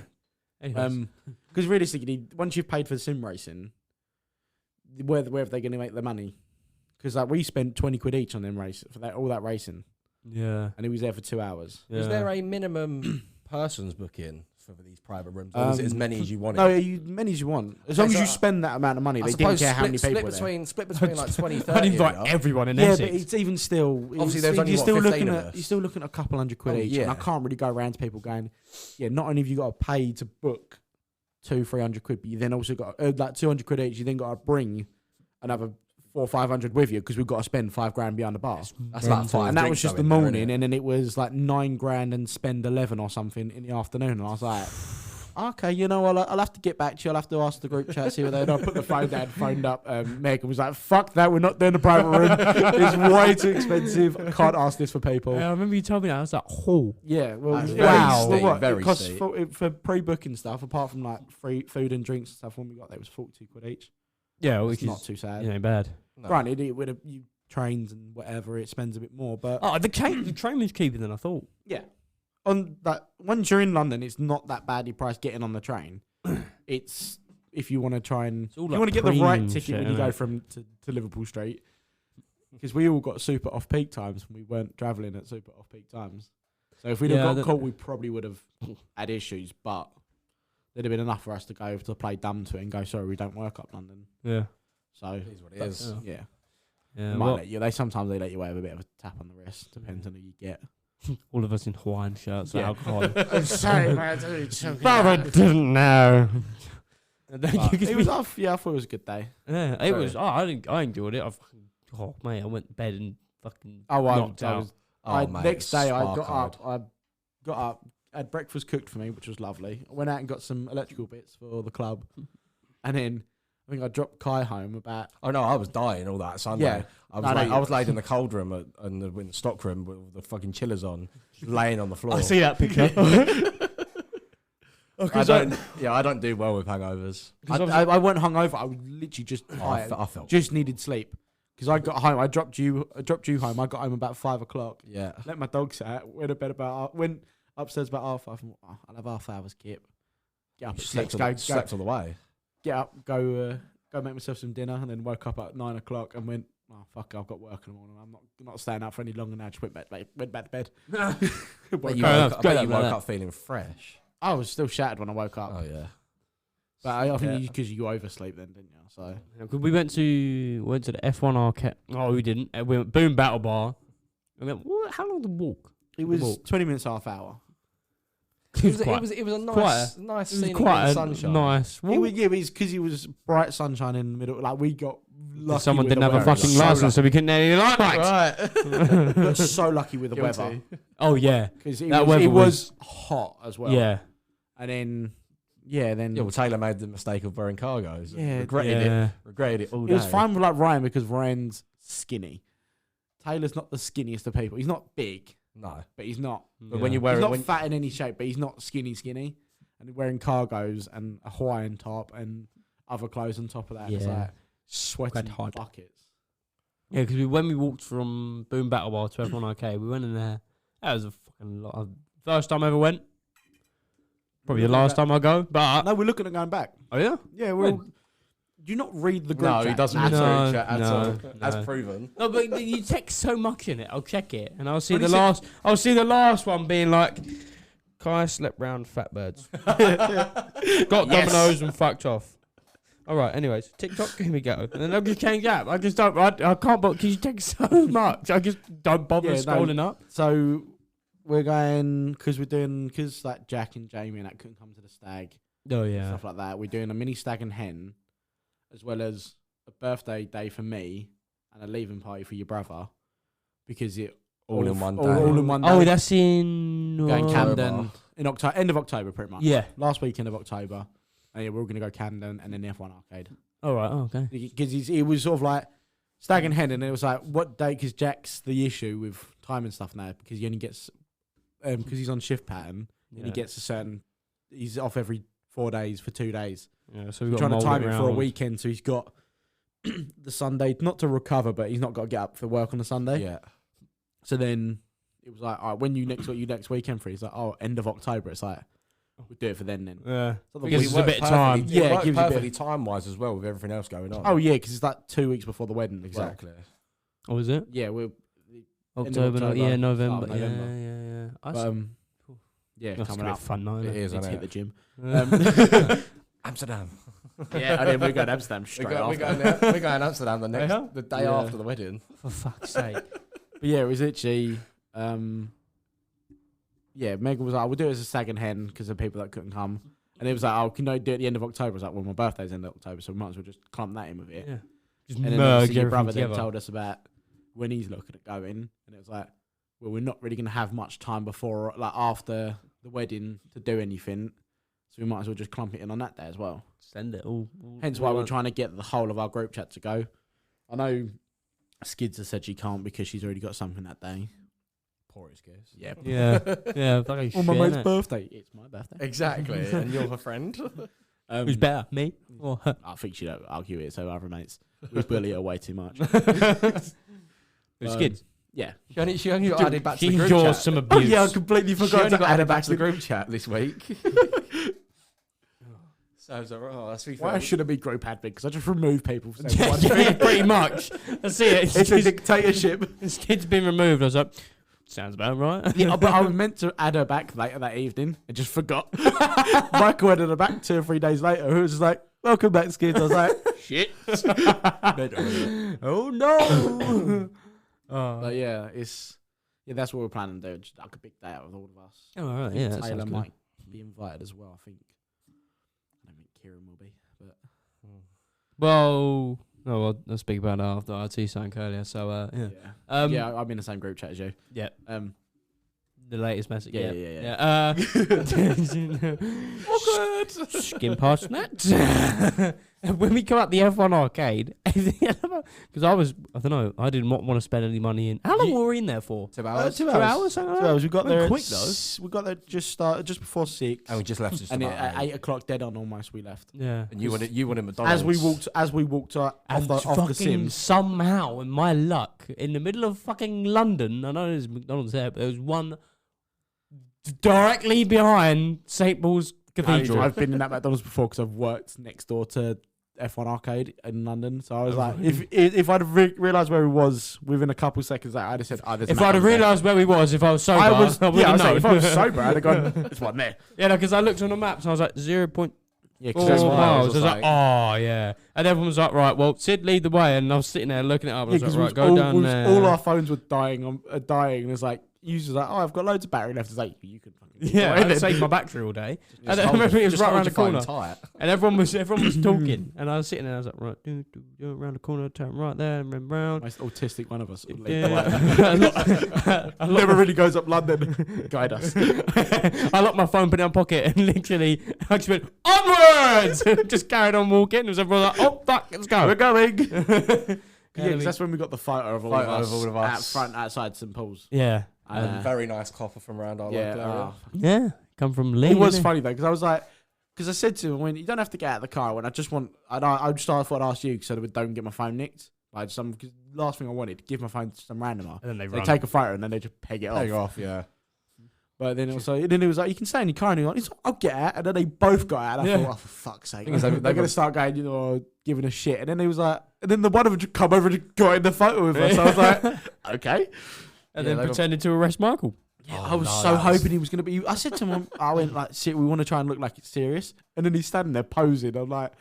Anyways. Because realistically, once you've paid for the sim racing, where are they going to make the money? Because like we spent 20 quid each on them race for all that racing, Yeah. and he was there for 2 hours. Was Yeah. there a minimum person's booking for these private rooms? Or was it as many as you wanted? No, many as you want. As long as you spend that amount of money, I they didn't suppose care how many people were there. split between like 20, 30. I'd invite of you. everyone in Yeah, Essex. but it's even still. Obviously, there's only, you're what, still 15 looking of at us? you're still looking at a couple $100 quid Oh, each, and I yeah. can't really go around to people going, yeah. Not only have you got to pay to book 200-300 quid, but you then also got like 200 quid each. You then got to bring another 400 or 500 with you because we've got to spend $5,000 behind the bar. That's like 5 And that was drinks just the going there, morning, innit? and then it was like $9,000 and spend 11 or something in the afternoon. And I was like, okay, you know, I'll have to get back to you. I'll have to ask the group chat, see what they. And I put the phone down, phoned up Meg, and was like, fuck that, we're not doing the private room. It's way too expensive. I can't ask this for people. Yeah, I remember you told me that. I was like, oh. Yeah, well, That's wow. very steep, What, very it costs steep. for pre-booking stuff, apart from like free food and drinks and stuff. When we got there, it was 42 quid each. Yeah, It's which not is too sad. you know bad. No. Granted, it would have you trains and whatever, it spends a bit more, but Oh, the train was cheaper than I thought. yeah, on that once you're in London, it's not that badly priced getting on the train. It's if you want to try and all you like want to get the right premium ticket shit, when you go innit? from to Liverpool Street, because we all got super off peak times when we weren't travelling at super off peak times. So if we'd Yeah, have got caught, we probably would have had issues, but there'd have been enough for us to go to play dumb to it and go, sorry, we don't work up London. Yeah. So It is what it is. yeah. Yeah. They might Well, let you. They sometimes let you have a bit of a tap on the wrist. Depends on who you get. all of us in Hawaiian shirts, Yeah. alcohol. I'm sorry, man. Barbara didn't know. And then But you could It was off. Yeah, I thought it was a good day. yeah, it Very. was. Oh, I enjoyed it. Oh mate, I went to bed and fucking Oh, knocked I out. was. Oh, mate, Next day, I got spark up. I got up. Had breakfast cooked for me, which was lovely. I went out and got some electrical bits for the club, and then I think I dropped Kai home about. Oh no, I was dying all that Sunday. Yeah. I was laid in the cold room in the stock room with the fucking chillers on, laying on the floor. I see that picture. I don't do well with hangovers. I went hungover. I was literally just tired. I felt. Just needed sleep because I got home. I dropped you home. I got home about 5 o'clock. Yeah. Let my dogs out. Went to bed went upstairs about 5:30. I thought, oh, I'll have half hours, Kip. Get up at 6. Slept all the way. Get up. Go make myself some dinner, and then woke up at 9 o'clock and went. Oh fuck! I've got work in the morning. I'm not staying up for any longer now. Just went back to bed. But Woke you up. woke, Go I bet like you woke that. up feeling fresh. I was still shattered when I woke up, Oh yeah. but I think Yeah. because you oversleep then, didn't you? So We went to the F1 arcade. Oh, we didn't. We went Boom Battle Bar. We went, what? How long the walk? it was walk. 20 minutes, half hour. It was a nice It was scenic quite a sunshine. nice walk. It was, yeah, because it was bright sunshine in the middle. Like we got lucky. Someone with didn't the have a weather. fucking So license, so we couldn't have any light bikes. Right. We got so lucky with the Guilty. weather Oh yeah, because That it weather was hot as well. yeah. and then then Yeah, well, Taylor made the mistake of wearing cargos. Yeah, Regretted it. Yeah. Regretted it all it day. was fine with like Ryan because Ryan's skinny. Taylor's not the skinniest of people. He's not big, No. but he's not. But when you He's wear it, not when, fat in any shape, but he's not skinny. And wearing cargos and a Hawaiian top and other clothes on top of that. It's Yeah. like sweating Quite hot. buckets. Yeah, because when we walked from Boom Battle Bar to F1 Arcade, we went in there. That was a fucking lot. First time I ever went. Probably the last time I go. But No, we're looking at going back. oh yeah, Yeah, we're all, do you not read the group no, chat? he doesn't at read all? No, chat at no, all. no. As proven. no, but you text so much in it. I'll check it, and I'll see When the he said- last. I'll see the last one being like, Kai slept round fat birds, got dominoes and fucked off. All right. Anyways, TikTok. Here we go. And then I'll just change app. I just don't. I can't. But because you text so much, I just don't bother Yeah, no. scrolling up. So we're going because like Jack and Jamie and that couldn't come to the stag, Oh and yeah. stuff like that. We're doing a mini stag and hen, as well as a birthday day for me and a leaving party for your brother, because it All in one day. All in one day. Oh, that's in going October. Camden in October, end of October, pretty much. Yeah. Last weekend of October. And yeah, we're all going to go Camden and then the F1 arcade. All right. Oh, okay. Because it was sort of like stag and hen, and it was like, what day? Because Jack's the issue with time and stuff now, because he only gets, because he's on shift pattern, and he gets a certain, he's off every 4 days for 2 days. Yeah. So We're we've got trying to time it for a around. weekend, so he's got the Sunday, not to recover, but he's not got to get up for work on the Sunday. Yeah. So then it was like, all right, when you next weekend free? He's like, oh, end of October. It's like, we'll do it for then. Yeah. So the Because week- it's a bit of time. Yeah, it it worked gives you a bit- perfectly time-wise as well with everything else going on. Oh, yeah, because it's like 2 weeks before the wedding. as well. exactly. Oh, is it Yeah, we're October? October, Yeah, November. start of November. Yeah. I but, yeah, that's coming a up. bit fun, though. It Isn't is, Let's isn't hit the it? gym. Amsterdam. Yeah, and then we're going to Amsterdam straight We're after. going to Amsterdam the day Yeah. after the wedding. For fuck's sake. But yeah, it was literally, yeah, Megan was like, we'll do it as a stag and hen because of people that couldn't come. And it was like, oh, can I do it at the end of October? I was like, well, my birthday's end of October, so we might as well just clump that in with it. Yeah. Just And then merge obviously your brother everything then together. told us about when he's looking at going, and it was like, well, we're not really going to have much time before, like after the wedding, to do anything, so we might as well just clump it in on that day as well. Send it all. Hence why we're trying to get the whole of our group chat to go. I know Skids has said she can't because she's already got something that day. Poor excuse. Yeah. Yeah, yeah. Fucking On my shit, mate's innit? birthday. It's my birthday. Exactly. And you're her friend. Who's better, me or her? I think she don't argue it, so other mates. We bully her way too much. Who's kids? Yeah. She only got added back to the She group enjoys chat. some Oh abuse. yeah, I completely She forgot only to got add added her back back to the group chat this week. So I was like, oh, that's three. Why should I be group admin? Because I just remove people. So Yeah, pretty much. I see it. it's a dictatorship. This kid's been removed. I was like, sounds about right. Yeah, but I was meant to add her back later that evening and just forgot. Michael added her back 2 or 3 days later. Who was just like, welcome back, Skids. I was like, shit. Oh no. But yeah, that's what we're planning to do. Just like a big day out with all of us. Oh, all right. I think Yeah, that Taylor sounds good. might be invited as well, I think. I don't think Kieran will be, but Well, I'll speak about that after. I'll see something earlier. So, yeah. yeah, I'm in the same group chat as you. Yeah. Um, The latest message. Yeah. Awkward. Skin past that. When we come up the F1 arcade, because I don't know, I didn't want to spend any money in. How long were we in there for? 2 hours. 2 2 hours? Something like 2 that? hours. We got Went there. quick though. We got there just before 6. And we just left just And about at 8 o'clock, dead on almost, we left. Yeah. And you wanted McDonald's. As we walked off And the fucking Sims. somehow, in my luck, in the middle of fucking London, I know there's McDonald's there, but there was one directly behind St. Paul's Cathedral. I've been in that McDonald's before because I've worked next door to F1 Arcade in London. So I was like, if I'd realised where he was within a couple seconds, I'd have said, there's If I'd have realised where we was, if I was sober, I was, I yeah, I was known. like, if I was sober, I'd have gone, there's one there. Yeah, because I looked on the maps and I was like 0.4 Yeah, 'cause that's what miles. I was like- like, oh yeah, and everyone was like, right, well, Sid, lead the way, and I was sitting there looking it up. And I was because like, right, go down there. all our phones were dying. And it's like, users like, oh, I've got loads of battery left. It's like, you can fucking Yeah, go I'd ahead. saved my battery all day. Just And I hold remember your- it was just right hold around your the phone corner. tight. And everyone was talking, and I was sitting there. I was like, right, do around the corner, turn right there, and then round. Most autistic one of us. Yeah. Never really goes up London. Guide us. I locked my phone, put it in my pocket, and literally I just went onwards. Just carried on walking. It was everyone like, oh fuck, let's go. We're going. Yeah, we- 'cause that's when we got the photo of all Photo of of all of us us. outside St Paul's. Yeah, And a very nice copper from around our yeah, local area. yeah. Come from Lee. it was innit? funny though because I was like, because I said to him, when you don't have to get out of the car, when I just want, I just thought I'd ask you so that we don't get my phone nicked. Like cause last thing I wanted, give my phone to some randomer. And then they They run. take a photo and then they just peg it off. Take off, yeah. But then it was like, you can stay in your car, and he's like, I'll get out. And then they both got out. And I Yeah. thought, oh, for fuck's sake. Thing is, They're they going were- to start going, giving a shit. And then he was like, and then the one of them just come over and got in the photo with us. I was like, okay. And Yeah, then they were- pretended to arrest Michael. Yeah, Oh, I was no, so that was- hoping he was going to be. I said to him, I went like, "See, we want to try and look like it's serious." And then he's standing there posing. I'm like,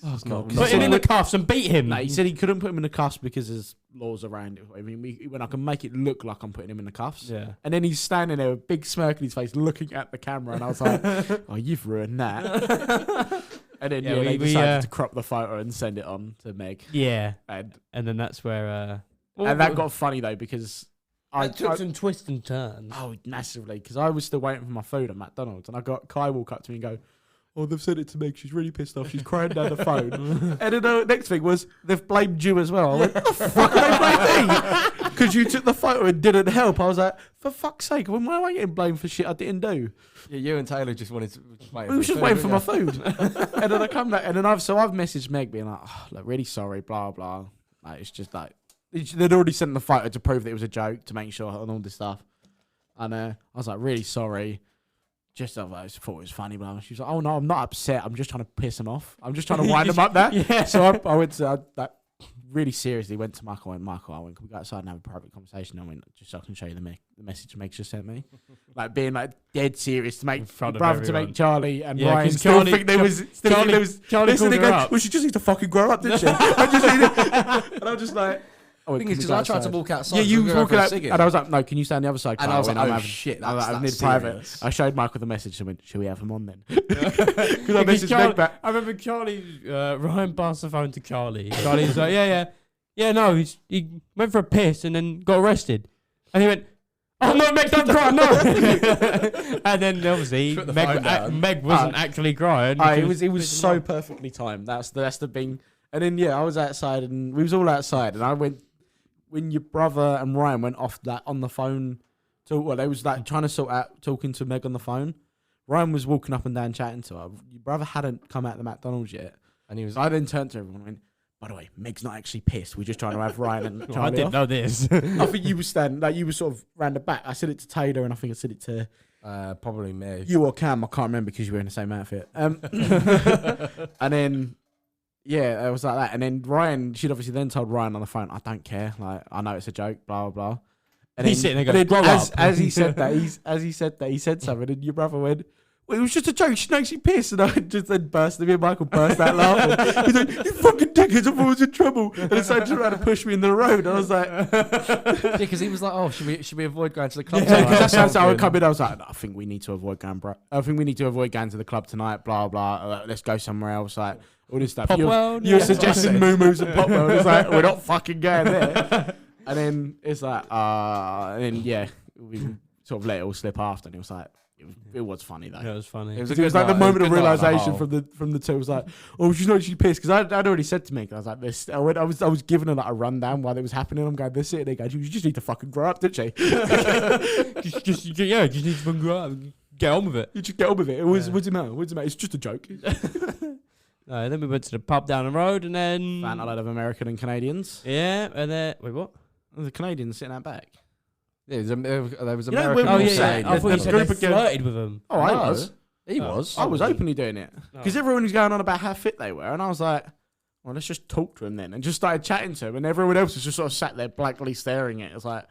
"Oh god!" Put him in the cuffs and beat him. No, he said he couldn't put him in the cuffs because there's laws around it. I mean, when I can make it look like I'm putting him in the cuffs. Yeah. And then he's standing there with a big smirk on his face, looking at the camera, and I was like, "Oh, you've ruined that." And then Yeah, they we, decided to crop the photo and send it on to Meg, Yeah. and And then that's where. that got funny though because I took some twists and turns. Oh, massively. Because I was still waiting for my food at McDonald's. And I got Kai walk up to me and go, oh, they've sent it to Meg. She's really pissed off. She's crying down the phone. And then the next thing was, they've blamed you as well. I went, what the fuck are they blaming me? Because you took the photo and didn't help. I was like, for fuck's sake, why am I getting blamed for shit I didn't do? Yeah, you and Taylor just wanted to wait. We were just waiting for my food. And then I come back. And then I've messaged Meg being like, oh, like, really sorry, blah, blah. Like, it's just like, they'd already sent the photo to prove that it was a joke, to make sure, and all this stuff. And I was like, really sorry. Just I thought it was funny, but she was like, oh no, I'm not upset. I'm just trying to piss him off. I'm just trying to wind him up there. Yeah. So I went to, really seriously went to Michael and Michael, I went, can we go outside and have a private conversation? I went, just so I can show you the message Meg just sent me. Like being like dead serious to make In front of brother to everyone. make Charlie and Yeah, Ryan 'cause still Charlie- think there was Charlie they called said her again, up. well, she just needs to fucking grow up, didn't she? I just need and I'm just like, Oh, thing is, because I tried to walk outside. Yeah, you to was go walking for a out, cig and I was like, no, can you stay on the other side? And I was like, I'm oh having, shit, I that's need private. serious. I showed Michael the message and went, shall we have him on then? Because I messaged Meg back. I remember Charlie, Ryan passed the phone to Charlie. Charlie's like, yeah, no, he went for a piss and then got arrested. And he went, oh no, Meg, don't cry, no. And then obviously Meg wasn't actually crying. It was so perfectly timed. That's the thing. And then I was outside and we was all outside and I went when your brother and Ryan went off that on the phone. They was like trying to sort out talking to Meg on the phone. Ryan was walking up and down chatting to her. Your brother hadn't come out of the McDonald's yet, and I then turned to everyone and went, by the way, Meg's not actually pissed. We're just trying to have Ryan and Charlie I didn't know this. I think you were standing, like you were sort of round the back. I said it to Taylor and I think I said it to probably me. you or Cam. I can't remember because you were in the same outfit. And then, it was like that. And then Ryan, she'd obviously then told Ryan on the phone, I don't care. Like, I know it's a joke, blah, blah, blah. And He's then, sitting there going, grow up. As he said that, he said something and your brother went, well, it was just a joke. She knows she pissed. And I just then burst. Me and Michael burst out laughing. He's like, you fucking dickheads, I thought I was in trouble. And then started trying to push me in the road. I was like... Yeah, because he was like, oh, should we avoid going to the club Yeah, tonight? because that's how I would come in. I was like, no, I think we need to avoid going, bro. I think we need to avoid going to the club tonight, blah, blah. Let's go somewhere else. Like, all this stuff. You're suggesting moo-moos and Popwell. It's like, we're not fucking going there. And then it's like, and then, we sort of let it all slip after. And it was like, it was funny though. Yeah, it was funny. It was like the moment of realization from the two. It was like, oh, she's not actually pissed because I'd already said to me, I was like, this. I was giving her like a rundown while it was happening. I'm going, they're sitting there going, you just need to fucking grow up, didn't she? just need to fucking grow up. Get on with it. You just get on with it. What's the matter? It's just a joke. No, then we went to the pub down the road and then Found a lot of American and Canadians. Yeah, and then wait, what? The Canadians sitting out back. Yeah, there was You know, American. when we- I thought you There's said a they group of flirted with them. Oh, I No. was. He Oh. was. I was openly doing it Oh. because everyone was going on about how fit they were, and I was like, "Well, let's just talk to him then," and just started chatting to him, and everyone else was just sort of sat there blankly staring at it. It was like,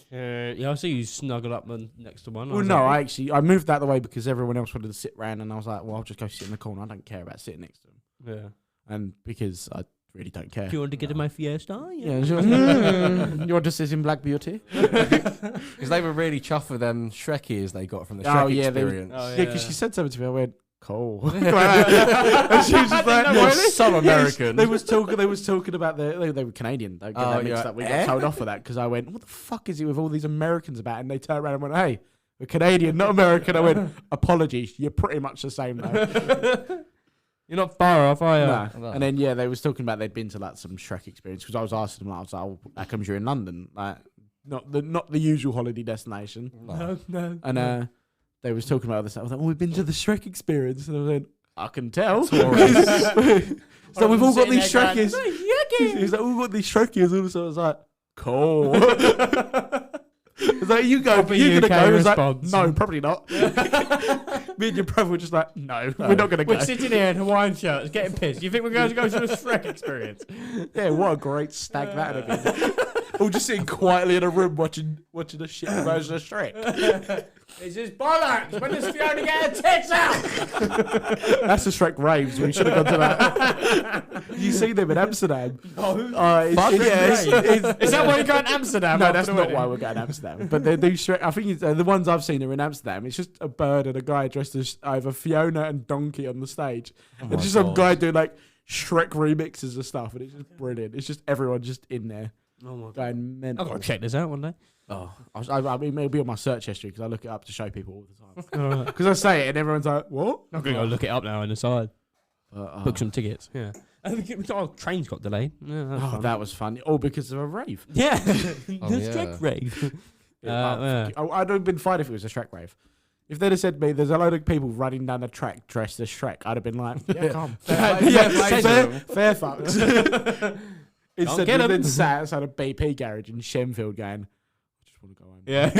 Yeah, I see you snuggled up next to one. well, no, I moved that the way because everyone else wanted to sit round, and I was like, well, I'll just go sit in the corner. I don't care about sitting next to him, Yeah. and because I really don't care. Do you want to get in my Fiesta? Yeah, she was, you want to sit in Black Beauty? Because they were really chuffed with them Shrek ears they got from the Shrek experience. Yeah, because she said something to me. I went, cool. And she was just like, You're so American. They was talking about they were Canadian. Don't get that mixed up. We got told off for that because I went, what the fuck is it with all these Americans about? And they turned around and went, hey, we're Canadian, not American. I went, apologies, you're pretty much the same though. You're not far off, are you? Nah. And then they was talking about they'd been to like some Shrek experience because I was asking them, I was like, oh, how comes you're in London? Like not the usual holiday destination. No. And they was talking about other stuff. I was like, oh, we've been to the Shrek experience. And I went, I can tell. So we've all got these Shrekies. He was like, we've got these Shrekies. Also, I was like, cool. I was like, you go. You're going to go. I was like, no, probably not. Me and your brother were just like, no, we're not going to go. We're sitting here in Hawaiian shirts, getting pissed. You think we're going to go to the Shrek experience? Yeah, what a great stag that would have been. All just sitting quietly in a room watching a shit version of Shrek. It's just bollocks. When does Fiona get her tits out? That's the Shrek raves. We should have gone to that. You see them in Amsterdam. No. Is that why you're going to Amsterdam? No, that's not why we're going to Amsterdam. But they do Shrek. I think the ones I've seen are in Amsterdam. It's just a bird and a guy dressed as either Fiona and Donkey on the stage. And just some guy doing like Shrek remixes of stuff. And it's just brilliant. It's just everyone just in there. Oh my God. Going mental. I've got to check this out one day. Oh, I mean, it'll be on my search history because I look it up to show people all the time. Because I say it and everyone's like, what? I'm going to go look it up now on the side. Book some tickets. Yeah. Oh, trains got delayed. Yeah, that was fun. All because of a rave. Yeah. The Shrek rave. I'd have been fine if it was a Shrek rave. If they'd have said to me, there's a load of people running down the track dressed as Shrek, I'd have been like, yeah, come. Fair fucks. Instead, we then sat outside a BP garage in Shenfield going, I just want to go home. Yeah.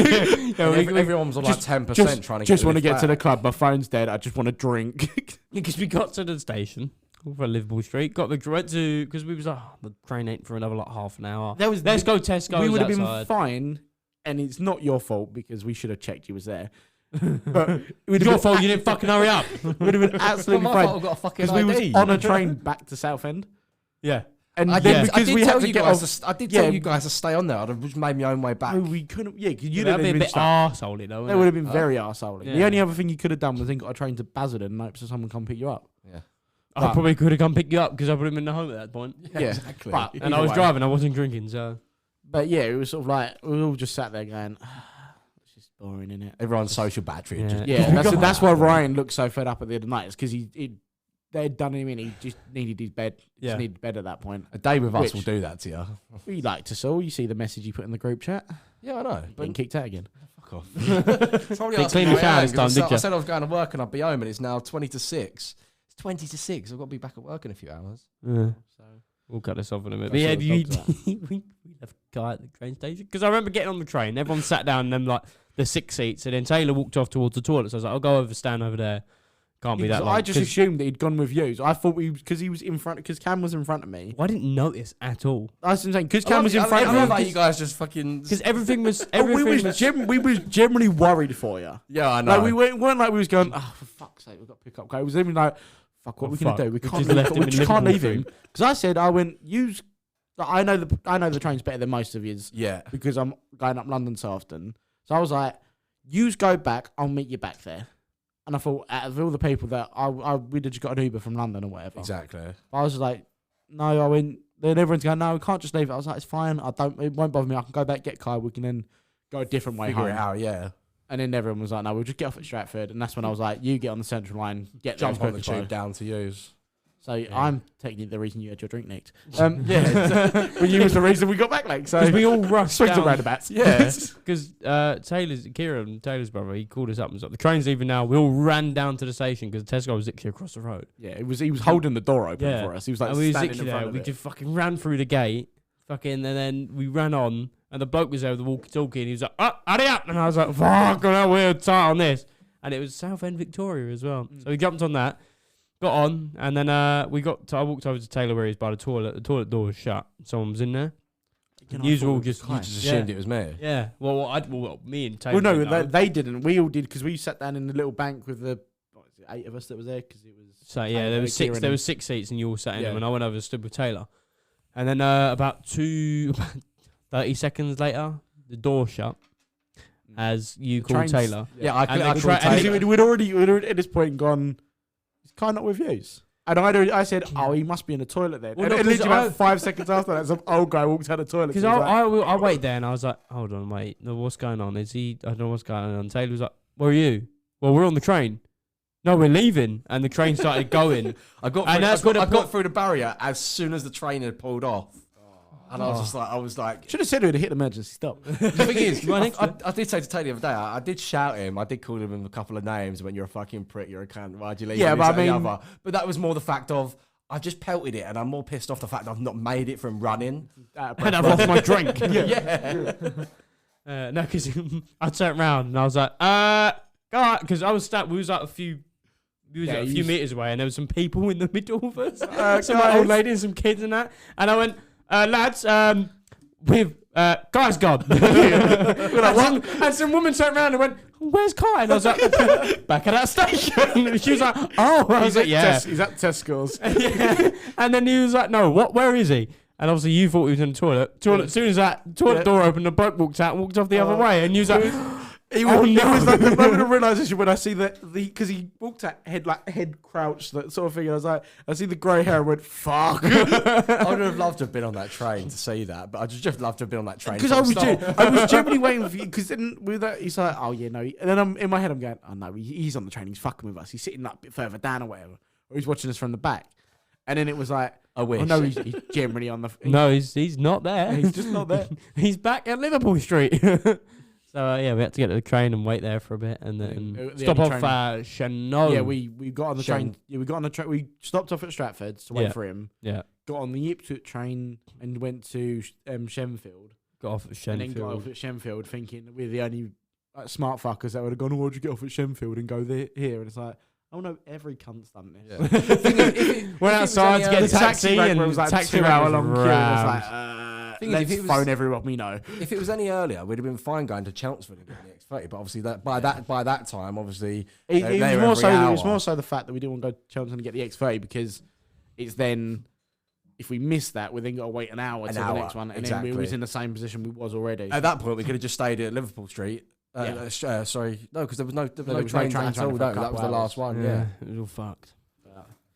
Everyone was on like 10% trying to get just want to get to the club. My phone's dead. I just want to drink. Because we got to the station for Liverpool Street. Went to, because we was like, the train ain't for another like half an hour. Let's go Tesco's. We would have been fine, and it's not your fault because we should have checked you was there. But it would your fault you didn't fucking hurry up. Would have been absolutely fine. Because we was on a train back to Southend. Yeah. And I then did, because we had to get off, I did tell you guys to stay on there. I'd have just made my own way back. no, we couldn't. Yeah, because you'd That'd have be a been bit arseholy though. They would have been very arseholy. The Yeah. only other thing you could have done was then got a train to Basildon and hope so someone come pick you up. Yeah, I probably could have come pick you up because I would have been at home at that point. Yeah, exactly. But And I was driving. I wasn't drinking. So But yeah, it was sort of like we all just sat there going, "It's just boring, isn't it?" Everyone's social battery. Yeah. Just Yeah, that's why Ryan looked so fed up at the end of the night. It's because they'd done him in. He just needed his bed. He Yeah. just needed bed at that point. A day with us Which- will do that to you. We liked us all. You see the message he put in the group chat. Yeah, I know. Getting kicked out again. Fuck off. Probably Didn't clean the shower this time, did I you? said I was going to work and I'd be home, and it's now 20 to 6. It's 20 to 6. I've got to be back at work in a few hours. yeah. So We'll cut this off in a minute. That's But yeah, what the we left Guy at the train station because I remember getting on the train. Everyone sat down and then like the 6 seats, and then Taylor walked off towards the toilet. So I was like, I'll go over, stand over there. Can't be that long. I just 'Cause assumed that he'd gone with you. So I thought because he was in front, because Cam was in front of me. I didn't notice at all I was saying because Cam was in front I of love how me. you guys just fucking. because everything was We was generally worried for you. Yeah, I know. Like we weren't like we was going. Oh, for fuck's sake, we've got to pick up. It was even like, fuck, what Oh, are we gonna fuck. do? We We can't just left leave, him we in just can't leave Liverpool him. Because I said I went use. I know the train's better than most of yous yeah. because I'm going up London so often. So I was like, yous go back. I'll meet you back there. And I thought, out of all the people that we'd just got an Uber from London or whatever. Exactly. I was like, no, I went. Then everyone's going, no, we can't just leave it. I was like, it's fine. It won't bother me. I can go back, get Kai. We can then go a different way Figure home. it out, yeah. And then everyone was like, no, we'll just get off at Stratford. And that's when I was like, you get on the central line, get there Jump as on the quick as tube down to use. So I'm technically the reason you had your drink nicked. Yeah, but you was the reason we got back late. So because we all rushed swings and down. roundabouts. Yeah, because Taylor's brother, he called us up and was like, the train's leaving now. We all ran down to the station because Tesco was literally across the road. Yeah, he was holding the door open Yeah. for us. He was like And we was standing in literally front there. of We it. just fucking ran through the gate, and then we ran on, and the bloke was there with the walkie-talkie, and he was like, "Oh, hurry up!" And I was like, "Fuck, we're tight on this." And it was Southend Victoria as well, so we jumped on that, got on, and then I walked over to Taylor where he's by the toilet. The toilet door was shut. Someone was in there. Usual, just You just assumed it was me. yeah. Well, me and Taylor. Well, no, didn't know. they didn't. We all did because we sat down in the little bank with the 8 of us that was there because it was. So yeah, Taylor, there was six. Kieran There and- was 6 seats, and you all sat in Yeah. them. And I went over and stood with Taylor. And then about 30 seconds later, the door shut. As you The called train's- Taylor. Yeah, I And called the tra- and Taylor. We'd already at this point gone. He's kind of with yous. And I said, oh, he must be in the toilet then. Well, and no, literally 'cause about 5 seconds after that, some old guy walked out of the toilet. Because So he was like, I waited there and I was like, hold on, wait, no, what's going on? Is he? I don't know what's going on. Taylor was like, where are you? Well, we're on the train. No, we're leaving, and the train started going. I got And that's what I it got put- through the barrier as soon as the train had pulled off. And I was like, should have said it would have hit emergency stop. the thing is, Right next to I did say to Taylor the other day, I did shout him, I did call him a couple of names when you're a fucking prick, you're a cunt, why'd you leave? Yeah, me, but this, I that, and mean- the other. But that was more the fact of, I've just pelted it and I'm more pissed off the fact I've not made it from running. And I've lost my drink. Yeah. No, because I turned around and I was like, because I was we was like a few meters away, and there was some people in the middle of us, some guys. old lady and some kids and that, and I went, lads, we've Kai's gone. And some woman turned around and went, where's Kai? And I was like, back at that station. And she was like, oh, I was like, yeah. He's at Tesco's. Yeah. And then he was like, no, where is he? And obviously you thought he was in the toilet. As soon as that toilet door opened, the bloke walked out and walked off the other way. And you was like, It Oh, was, no. it was like the moment of realization when I see because he walked at head crouched, that sort of thing. And I was like, I see the grey hair and went, fuck. I would have loved to have been on that train to see that, but I'd just love to have been on that train. Because I was genuinely waiting for you. Because then with that, he's like, oh yeah, no. And then in my head, I'm going, oh no, he's on the train. He's fucking with us. He's sitting like a bit further down or whatever, or he's watching us from the back. And then it was like, I wish. oh no, he's generally on the. no, he's not there. He's just not there. He's back at Liverpool Street. So yeah, we had to get to the train and wait there for a bit, and then The stop only off train- Chanel. Yeah, we got on the train. Yeah, we got on the train. We stopped off at Stratford to wait Yeah. for him. yeah Got on the Ipswich train and went to Shenfield. got off at And then got off Shenfield. at Shenfield thinking we're the only smart fuckers that would have gone, oh, why'd you get off at Shenfield and go here? And it's like, oh no, every cunt's done this. Went outside to get a taxi, rank and where it was like taxi 2 rank hour was long queue. It was rammed. like, Thing is, let's if it was- phone everyone we know. If it was any earlier, we'd have been fine going to Chelmsford and getting the X30. But obviously, by that time, obviously, It they was were more every so. It hour. was more so the fact that we didn't want to go to Chelmsford and get the X30 because it's then if we missed that, we then got to wait an hour to the next one, and then we was in the same position we was already. At that point, we could have just stayed at Liverpool Street. Sorry, no, because there was no trains at all. No, that was the last one. Yeah, it was all fucked.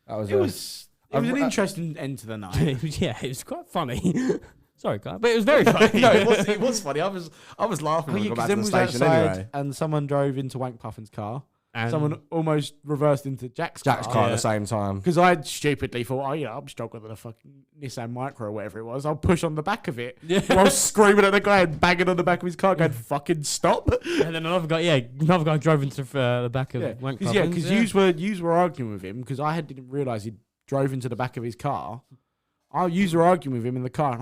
It was an interesting end to the night. It was quite funny. Sorry, guy, but it was very funny. No, it was funny. I was laughing when I got back to the station anyway. And someone drove into Wank Puffin's car. And someone almost reversed into Jack's car at the same time. Because I stupidly thought, I'm struggling with a fucking Nissan Micra or whatever it was. I'll push on the back of it. Yeah. While screaming at the guy and banging on the back of his car, going, fucking stop. And then another guy drove into the back of Wank Puffin's. Because you were arguing with him, because I didn't realise he drove into the back of his car. You were arguing with him in the car, and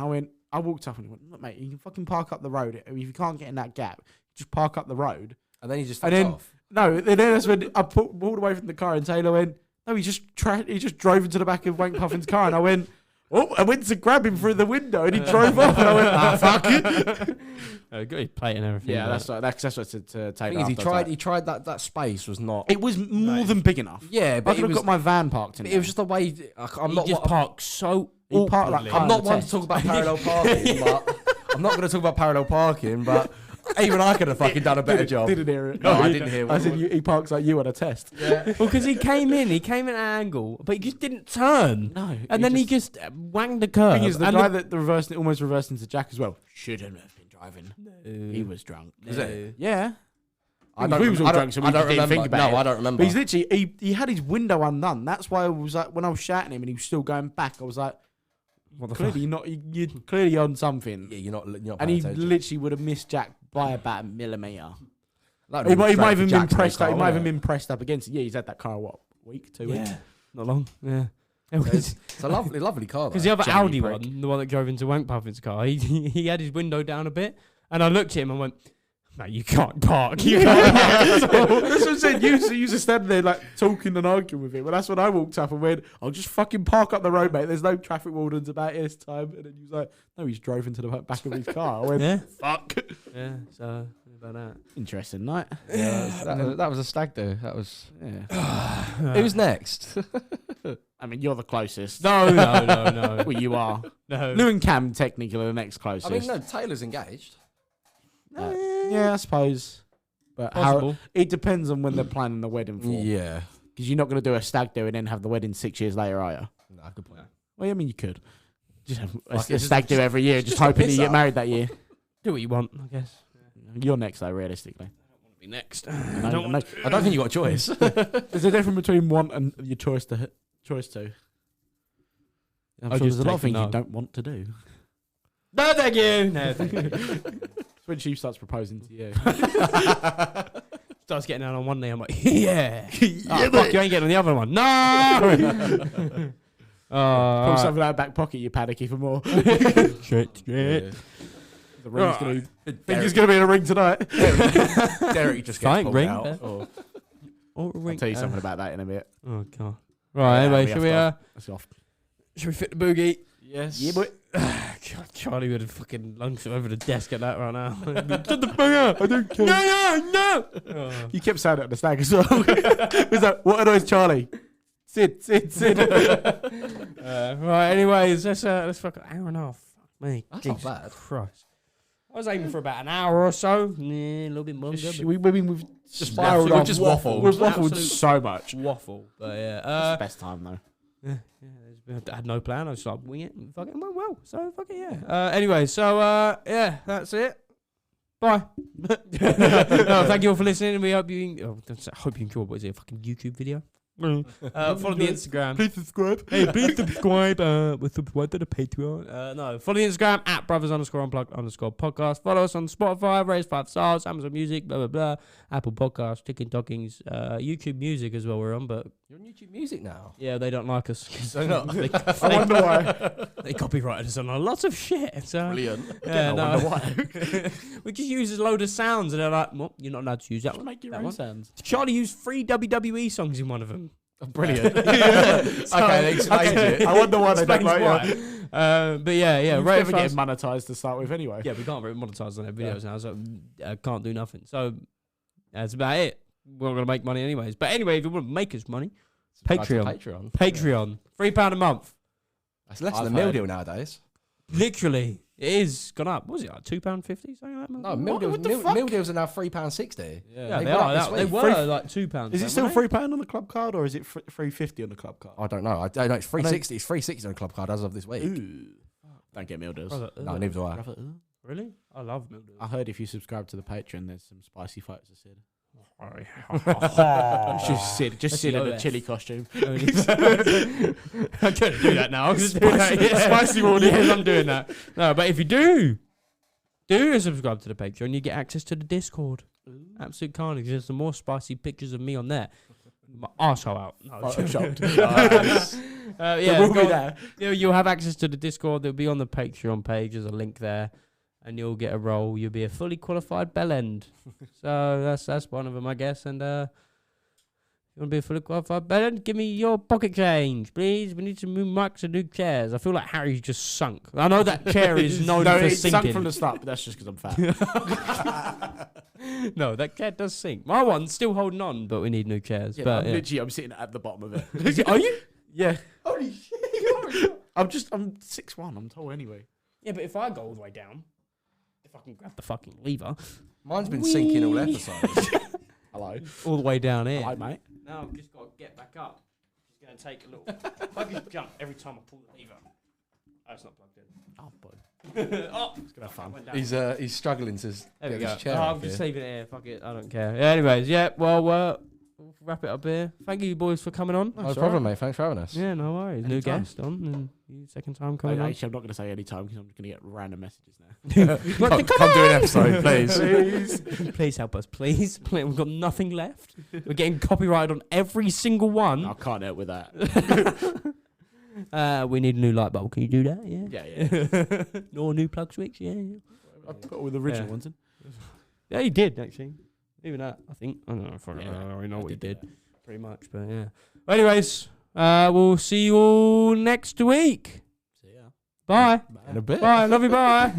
I walked up and he went, look, mate, you can fucking park up the road. If you can't get in that gap, just park up the road. And then he just fucked off. No, then that's when I pulled away from the car and Taylor went, no, he just drove into the back of Wank Puffin's car, and I went to grab him through the window, and he drove off, and I went, fuck it. Got his plate and everything. Yeah, that's what to Taylor. He tried that space was not. It was more than big enough. Yeah, but I could have got my van parked in. It was just the way parked so. I'm not one to talk about parallel parking, but I'm not going to talk about parallel parking, but. Even I could have fucking done a better job. Didn't hear it. No, I didn't hear it. I said he parks like you on a test. Yeah. Well, because he came in at an angle, but he just didn't turn. No. And then he just wanged the curve. The thing is, the guy that almost reversed into Jack as well shouldn't have been driving. No. He was drunk. Is it? Yeah. We was all drunk, so we didn't think about it. No, I don't remember. But he's literally, he had his window undone. That's why I was like, when I was shouting him and he was still going back, I was like, you're clearly on something. Yeah, you're not and he literally would have missed Jack by about a millimetre. He might have even been pressed up against it. Yeah, he's had that car, week, 2 weeks? Not long. Yeah. It's a lovely car. Because the other Audi one, the one that drove into Wank Puffin's car, he had his window down a bit, and I looked at him and went, mate, you can't park. You can't park. That's what I'm saying. You used to stand there like talking and arguing with him. But that's when I walked up and went, I'll just fucking park up the road, mate. There's no traffic wardens about it this time. And then he was like, no, he's drove into the back of his car. I went, fuck. Yeah, so about that. Interesting night. Yeah, that was a stag do. That was, Who's next? I mean, you're the closest. No. Well, you are. No. Lou and Cam technically are the next closest. I mean, no, Taylor's engaged. Yeah, I suppose. But it depends on when they're planning the wedding for. Yeah. Because you're not going to do a stag do and then have the wedding 6 years later, are you? No, good point. Well, I mean, you could. Just have a stag do every year, just hoping you get married that year. Do what you want, I guess. You're next, though, realistically. I don't want to be next. I don't think you got a choice. There's a difference between want and your choice to. I'm sure there's a lot of things you don't want to do. No, thank you. No, thank you. It's when she starts proposing to you. Starts getting out on one knee. I'm like, yeah. Fuck, you ain't getting on the other one. No. Pull something out of back pocket, you panic even more. Shit. The ring's going to be in a ring tonight. Derek just gets pulled ring, out. I'll tell you something about that in a bit. Oh, God. Right, anyway, should we... Let's go off. Should we fit the boogie? Yes. Yeah, boy. God, Charlie would have fucking lunged over the desk at that right now. Shut the fuck up! I don't care. No! Oh. You kept saying it at the stag as well. It was like, what annoys Charlie? Sid. Right, anyways, let's fuck an hour and a half. Fuck me. That's Jesus not bad. Christ. I was aiming for about an hour or so. Yeah, a little bit longer. We've just spiraled off. Just waffled. We've waffled so much. Waffle. But yeah. That's the best time, though. Yeah, I had no plan. I just like wing it and fucking went well. So fucking yeah. Anyway, so yeah, that's it. Bye. No, thank you all for listening. We hope you enjoyed. What is it? A fucking YouTube video? Follow the Instagram. Please subscribe. Hey, please subscribe. We're subscribed to the Patreon. No, follow the Instagram at brothers_unplugged_podcast. Follow us on Spotify, raise 5 stars, Amazon Music, blah blah blah, Apple Podcasts, Ticking Talkings, YouTube Music as well. We're on, but you're on YouTube Music now. Yeah, they don't like us. So not. I wonder why. They copyrighted us on a lot of shit. So. Brilliant. Yeah, I wonder why. We just use a load of sounds, and they're like, "Well, you're not allowed to use that one." Make your own sounds. Charlie used 3 WWE songs in one of them. Oh, brilliant. Okay, that explains it. I wonder why they don't like you. But yeah. We're never getting monetized to start with anyway. Yeah, we can't monetize on their videos now, so I can't do nothing. So that's about it. We're not going to make money anyways. But anyway, if you want to make us money, Patreon. $3 a month. That's less I've than a meal heard. deal nowadays. Literally, it is gone up. What was it like £2.50? Something like that. No, meal deals are now £3.60. Yeah, They they went are. up this They week. were like £2. Is it still £3 on the club card or is it £3.50 on the club card? I don't know. I don't know. It's £3.60. It's £3.60 on a club card as of this week. Ooh. Don't get meal deals. No, neither do I. Really? I love meal deals. I heard if you subscribe to the Patreon, there's some spicy photos of Sid. Just Sid in a chili costume. I can't do that now. I'm just doing that. Yeah. Spicy morning. Yes, I'm doing that. No, but if you do subscribe to the Patreon, you get access to the Discord. Absolute carnage. There's some more spicy pictures of me on there. My arsehole out. No, yeah, we'll be there. You'll have access to the Discord. They'll be on the Patreon page. There's a link there. And you'll get a role. You'll be a fully qualified bell end. So that's one of them, I guess. And you want to be a fully qualified bell end? Give me your pocket change, please. We need some new mics and new chairs. I feel like Harry's just sunk. I know that chair is known for it's sinking. sunk from the start, but that's just because I'm fat. No, that chair does sink. My one's still holding on, but we need new chairs. Yeah, but literally, I'm sitting at the bottom of it. Are you? Yeah. Holy shit! I'm 6'1". I'm tall anyway. Yeah, but if I go all the way down, if I can grab the fucking lever, Mine's been sinking all episodes. Hello. all the way down here. Hello, mate. Now I've just got to get back up. It's going to take a little. If I just jump every time I pull the lever. Oh, it's not plugged in. Oh, boy. Oh, It's going to have fun. went down. He's struggling to There we get go. his chair I'm up just here. leaving it here. Fuck it. I don't care. Yeah, anyways, yeah. Well, we'll wrap it up here. Thank you, boys, for coming on. No problem, mate. Thanks for having us. Yeah, no worries. New Anytime. guest on, and you second time coming on. Actually, I'm not going to say any time because I'm just going to get random messages now. Come do an episode, please. Please help us, please. We've got nothing left. We're getting copyrighted on every single one. I can't help with that. We need a new light bulb. Can you do that? Yeah. Yeah. Or a new plug switch? Yeah. I put all the original Yeah. ones in. Yeah, he did actually. Even that, I think. I don't know. I Yeah, don't really know what he did. that. Pretty much, but yeah. Well, anyways, we'll see you all next week. See ya. Bye. In a bit. Bye. Love you. Bye.